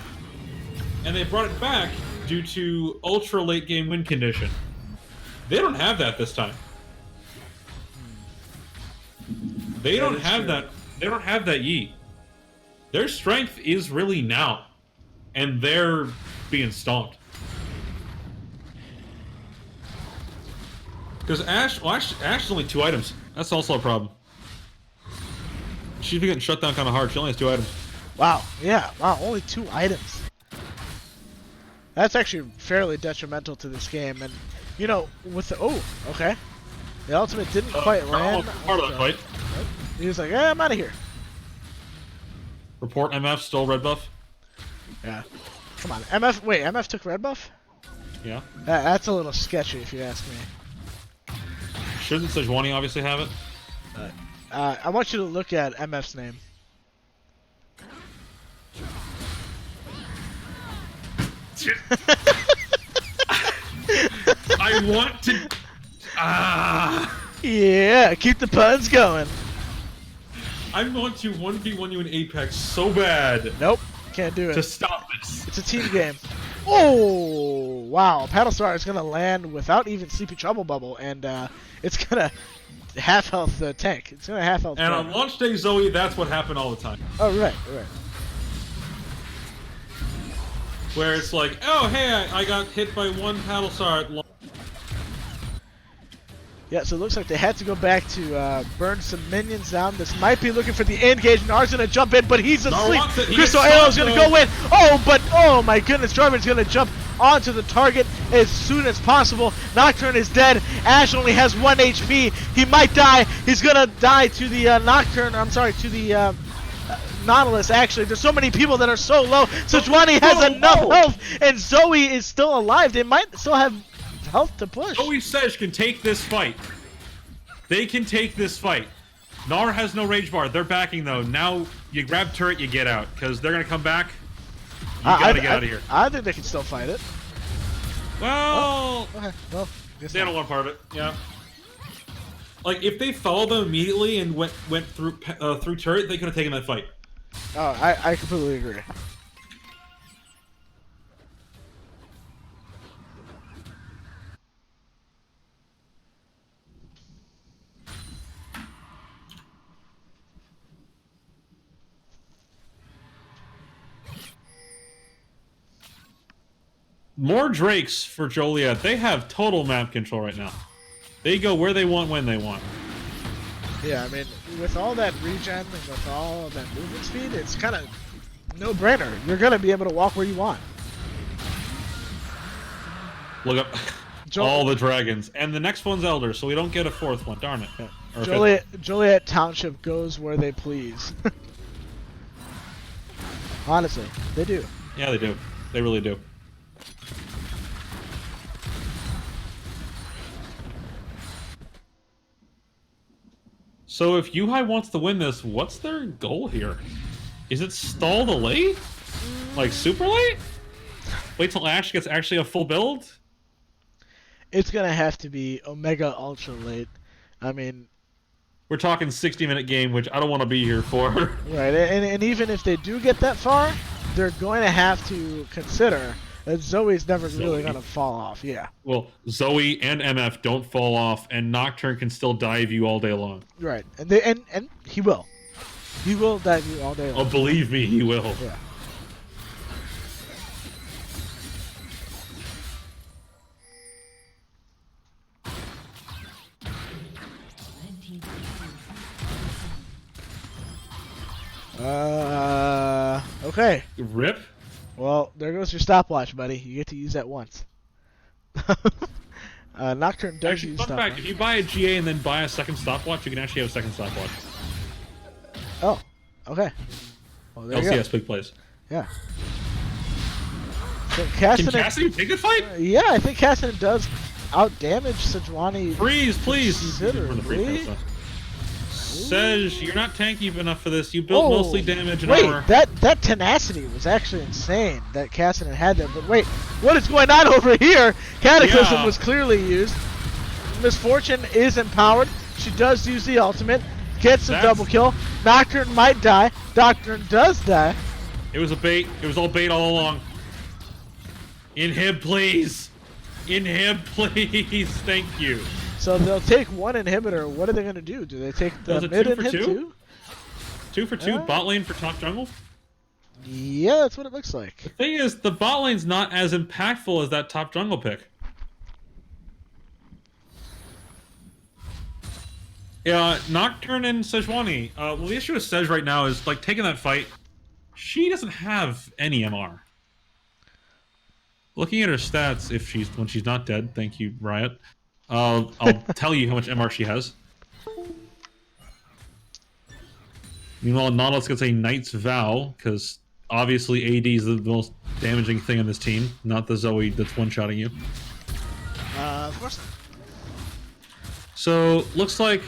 And they brought it back due to ultra late game win condition. They don't have that this time. They don't have that. They don't have that Yi. Their strength is really now, and they're being stomped. Because Ashe is only 2 items. That's also a problem. She's been getting shut down kind of hard. She only has 2 items. Wow. Yeah. Wow. Only 2 items. That's actually fairly detrimental to this game, and you know, with the okay. The ultimate didn't quite land. Part of the fight. He was like, I'm out of here. Report MF stole red buff. Yeah. Come on. MF took red buff? Yeah. That's a little sketchy if you ask me. Shouldn't Sejuani obviously have it? I want you to look at MF's name. I want to... Yeah, keep the puns going. I want to 1v1 you in Apex so bad. Nope, can't do it. To stop this. It's a team game. Oh, wow. Paddlestar is going to land without even Sleepy Trouble Bubble, and it's going to half-health tank. It's going to half-health And on launch day, Zoe, that's what happened all the time. Oh, right. Where it's like, oh, hey, I got hit by 1 Paddlestar at launch. Yeah, so it looks like they had to go back to burn some minions down. This might be looking for the engage. Nar's going to jump in, but he's asleep. Crystal Arrow's going to go in. Oh, but, oh my goodness, Jarvan's going to jump onto the target as soon as possible. Nocturne is dead. Ash only has 1 HP. He might die. He's gonna die to the Nocturne. I'm sorry, to the Nautilus. Actually, there's so many people that are so low. Sejuani has enough health, and Zoe is still alive. They might still have health to push. Zoe Sej can take this fight. They can take this fight. Gnar has no rage bar. They're backing though. Now you grab turret, you get out, because they're gonna come back. You gotta get out of here. I think they can still fight it. Well, okay. Well, they don't want part of it. Yeah. Like if they followed them immediately and went through turret, they could have taken that fight. Oh, I completely agree. More Drakes for Joliet. They have total map control right now. They go where they want, when they want. Yeah, I mean, with all that regen and with all that movement speed, it's kind of no-brainer. You're going to be able to walk where you want. Look up all the dragons. And the next one's Elder, so we don't get a fourth one. Darn it. Yeah. Joliet Township goes where they please. Honestly, they do. Yeah, they do. They really do. So if Yuhai wants to win this, what's their goal here? Is it stall the late? Like super late? Wait till Ash gets actually a full build? It's gonna have to be Omega Ultra late. I mean, we're talking 60-minute game, which I don't want to be here for. Right, and even if they do get that far, they're going to have to consider that Zoe's never really gonna fall off. Yeah. Well, Zoe and MF don't fall off, and Nocturne can still dive you all day long. Right, and he will. He will dive you all day long. Oh, believe me, he will. Yeah. Okay. Rip? Well, there goes your stopwatch, buddy. You get to use that once. Nocturne does actually, use fun stopwatch. fact, if you buy a GA and then buy a second stopwatch, you can actually have a second stopwatch. Oh, okay. Well, there you LCS go. big plays. Yeah. So Can Cassidy take the fight? Yeah, I think Cassidy does outdamage Sejuani. Freeze, please! Considerably. Sej, you're not tanky enough for this. You built mostly damage and wait, armor. that tenacity was actually insane that Cassidy had there. But wait, what is going on over here? Cataclysm was clearly used. Misfortune is empowered. She does use the ultimate. Gets a double kill. Nocturne might die. Nocturne does die. It was a bait. It was all bait all along. Inhib, please. Inhib, please. Thank you. So they'll take one inhibitor. What are they going to do? Do they take the mid inhib too? 2 for 2? Bot lane for top jungle? Yeah, that's what it looks like. The thing is, the bot lane's not as impactful as that top jungle pick. Yeah, Nocturne and Sejuani. Well, the issue with Sej right now is, like, taking that fight, she doesn't have any MR. Looking at her stats, when she's not dead, thank you, Riot. I'll tell you how much MR she has. Meanwhile, Nautilus gets a Knight's Vow, because obviously AD is the most damaging thing on this team, not the Zoe that's one-shotting you. Of course. So, looks like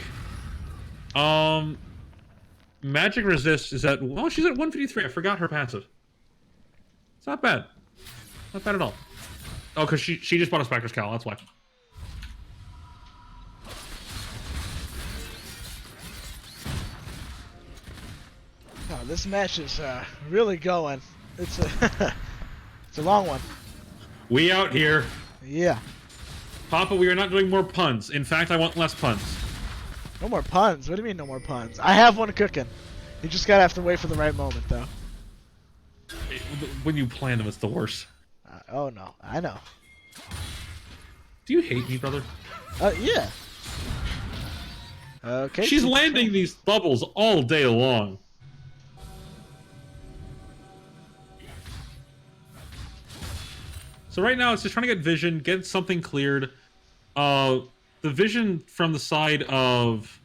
Magic Resist is at... Oh, she's at 153. I forgot her passive. It's not bad. Not bad at all. Oh, because she just bought a Spectre's Cowl, that's why. Oh, this match is really going. It's a it's a long one. We out here. Yeah. Papa, we are not doing more puns. In fact, I want less puns. No more puns? What do you mean no more puns? I have one cooking. You just gotta have to wait for the right moment, though. When you plan them, it's the worst. Oh no, I know. Do you hate me, brother? Yeah. Okay. She's landing these bubbles all day long. So right now it's just trying to get vision, get something cleared. The vision from the side of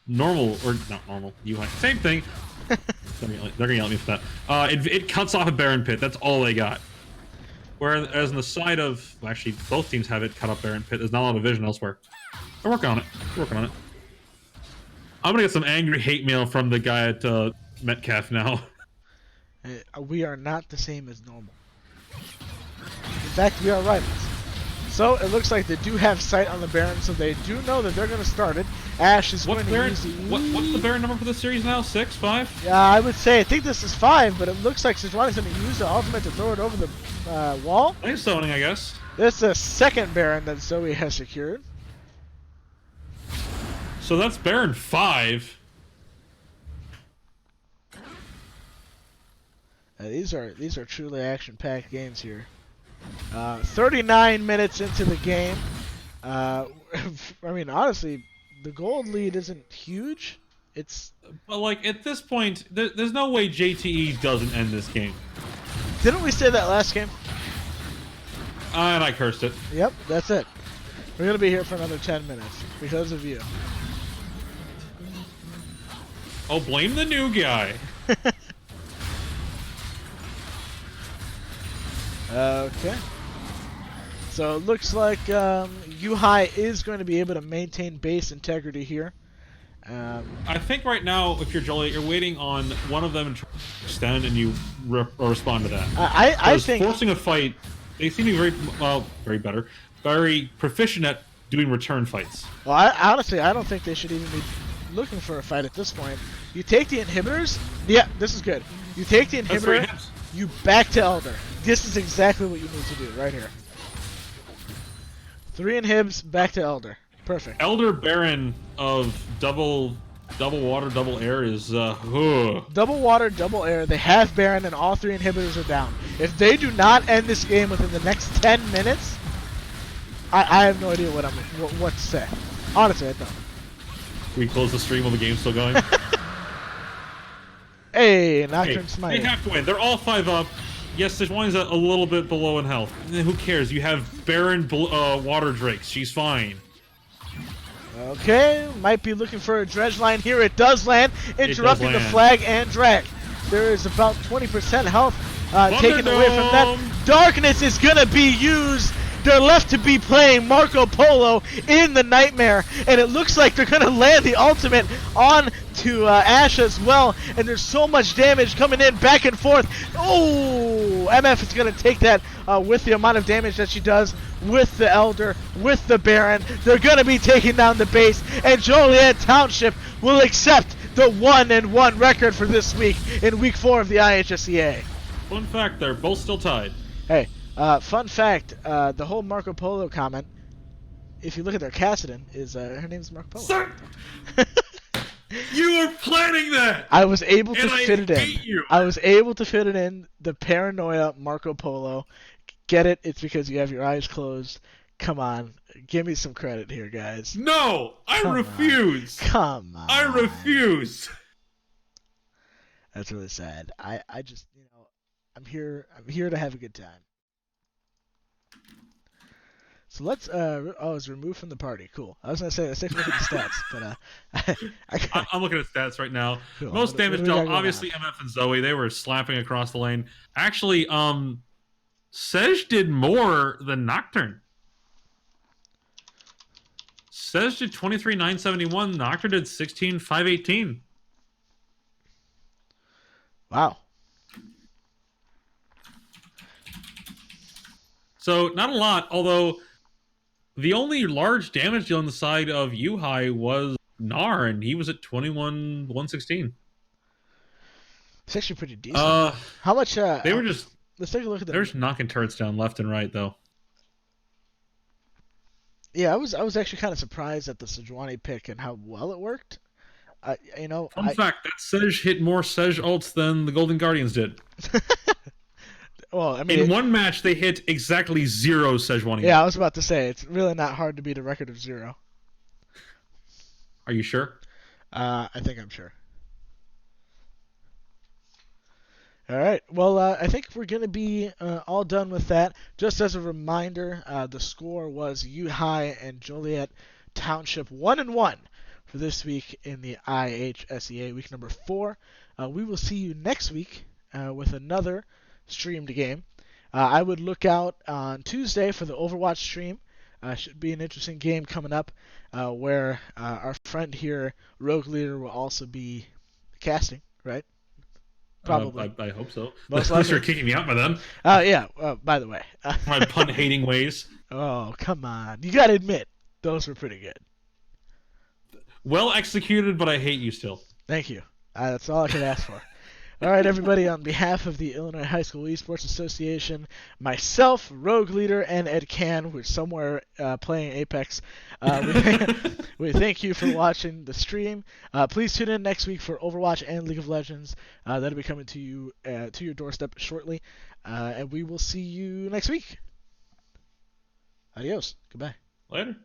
normal, or not normal, UI, same thing. They're gonna yell at me for that. It cuts off a Baron Pit. That's all they got. Whereas on the side of, well, actually, both teams have it cut up Baron Pit. There's not a lot of vision elsewhere. They're working on it. They're working on it. I'm gonna get some angry hate mail from the guy at Metcalf now. We are not the same as normal. In fact, we are rivals. So it looks like they do have sight on the Baron, so they do know that they're going to start it. Ash is going to use the... What's the Baron number for this series now? 6, 5? Yeah, I would say, I think this is 5, but it looks like Sejuani's going to use the ultimate to throw it over the wall. Nice zoning, I guess. This is the second Baron that Zoe has secured. So that's Baron 5. These are truly action-packed games here. 39 minutes into the game. I mean, honestly, the gold lead isn't huge. It's... But, like, at this point, there's no way JTE doesn't end this game. Didn't we say that last game? And I cursed it. Yep, that's it. We're going to be here for another 10 minutes because of you. Oh, blame the new guy. Okay. So it looks like U-High is going to be able to maintain base integrity here. I think right now, if you're Joliet, you're waiting on one of them to extend, and you respond to that. I think forcing a fight, they seem to be very proficient at doing return fights. Well, honestly, I don't think they should even be looking for a fight at this point. You take the inhibitors. Yeah, this is good. You take the inhibitor. You back to Elder. This is exactly what you need to do right here. 3 inhibs, back to Elder. Perfect. Elder Baron of double water, double air is Double water, double air. They have Baron and all 3 inhibitors are down. If they do not end this game within the next 10 minutes, I have no idea what to say. Honestly, I don't. We close the stream while the game's still going. Hey, Nocturne Smite. They have to win. They're all 5 up. Yes, Sejuani's a little bit below in health. Who cares? You have Baron Water Drakes. She's fine. Okay, might be looking for a dredge line here. It does land, interrupting the flag and drag. There is about 20% health taken away from that. Darkness is going to be used. They're left to be playing Marco Polo in the Nightmare, and it looks like they're going to land the ultimate on to Ash as well, and there's so much damage coming in back and forth. Oh, MF is going to take that with the amount of damage that she does with the Elder, with the Baron. They're going to be taking down the base, and Joliet Township will accept the 1-1 record for this week in week 4 of the IHSEA. Fun fact, they're both still tied. Hey, fun fact, the whole Marco Polo comment, if you look at their Cassidon, is her name's Marco Polo. Sir! You were planning that! I was able to fit it in. You. I was able to fit it in. The paranoia Marco Polo. Get it? It's because you have your eyes closed. Come on. Give me some credit here, guys. No! I refuse! Come on. I refuse! That's really sad. I just, I'm here to have a good time. So let's, it's removed from the party. Cool. I was going to say, let's take a look at the stats, but, I'm looking at stats right now. Cool. Most damage dealt, obviously, MF and Zoe, they were slapping across the lane. Actually, Sej did more than Nocturne. Sej did 23,971, Nocturne did 16,518. Wow. So, not a lot, although the only large damage deal on the side of U-High was Gnar, and he was at 21,116. It's actually pretty decent. How much, they were just... Let's take a look at that. They're just knocking turrets down left and right, though. Yeah, I was actually kind of surprised at the Sejuani pick and how well it worked. Fun fact, that Sej hit more Sej ults than the Golden Guardians did. Well, I mean, in one match, they hit exactly 0 Sejuani. Yeah, I was about to say, it's really not hard to beat a record of 0. Are you sure? I think I'm sure. All right. Well, I think we're going to be all done with that. Just as a reminder, the score was U High and Joliet Township 1-1 for this week in the IHSEA week number 4. We will see you next week with another streamed game. I would look out on Tuesday for the Overwatch stream. Should be an interesting game coming up where our friend here, Rogue Leader, will also be casting, right? Probably. I hope so. Most Unless likely. you're kicking me out by then. Yeah. By the way. My pun-hating ways. Oh, come on. You gotta admit, those were pretty good. Well executed, but I hate you still. Thank you. That's all I could ask for. All right, everybody, on behalf of the Illinois High School Esports Association, myself, Rogue Leader, and Ed Can, who's somewhere playing Apex, we thank you for watching the stream. Please tune in next week for Overwatch and League of Legends. That'll be coming to you to your doorstep shortly. And we will see you next week. Adios. Goodbye. Later.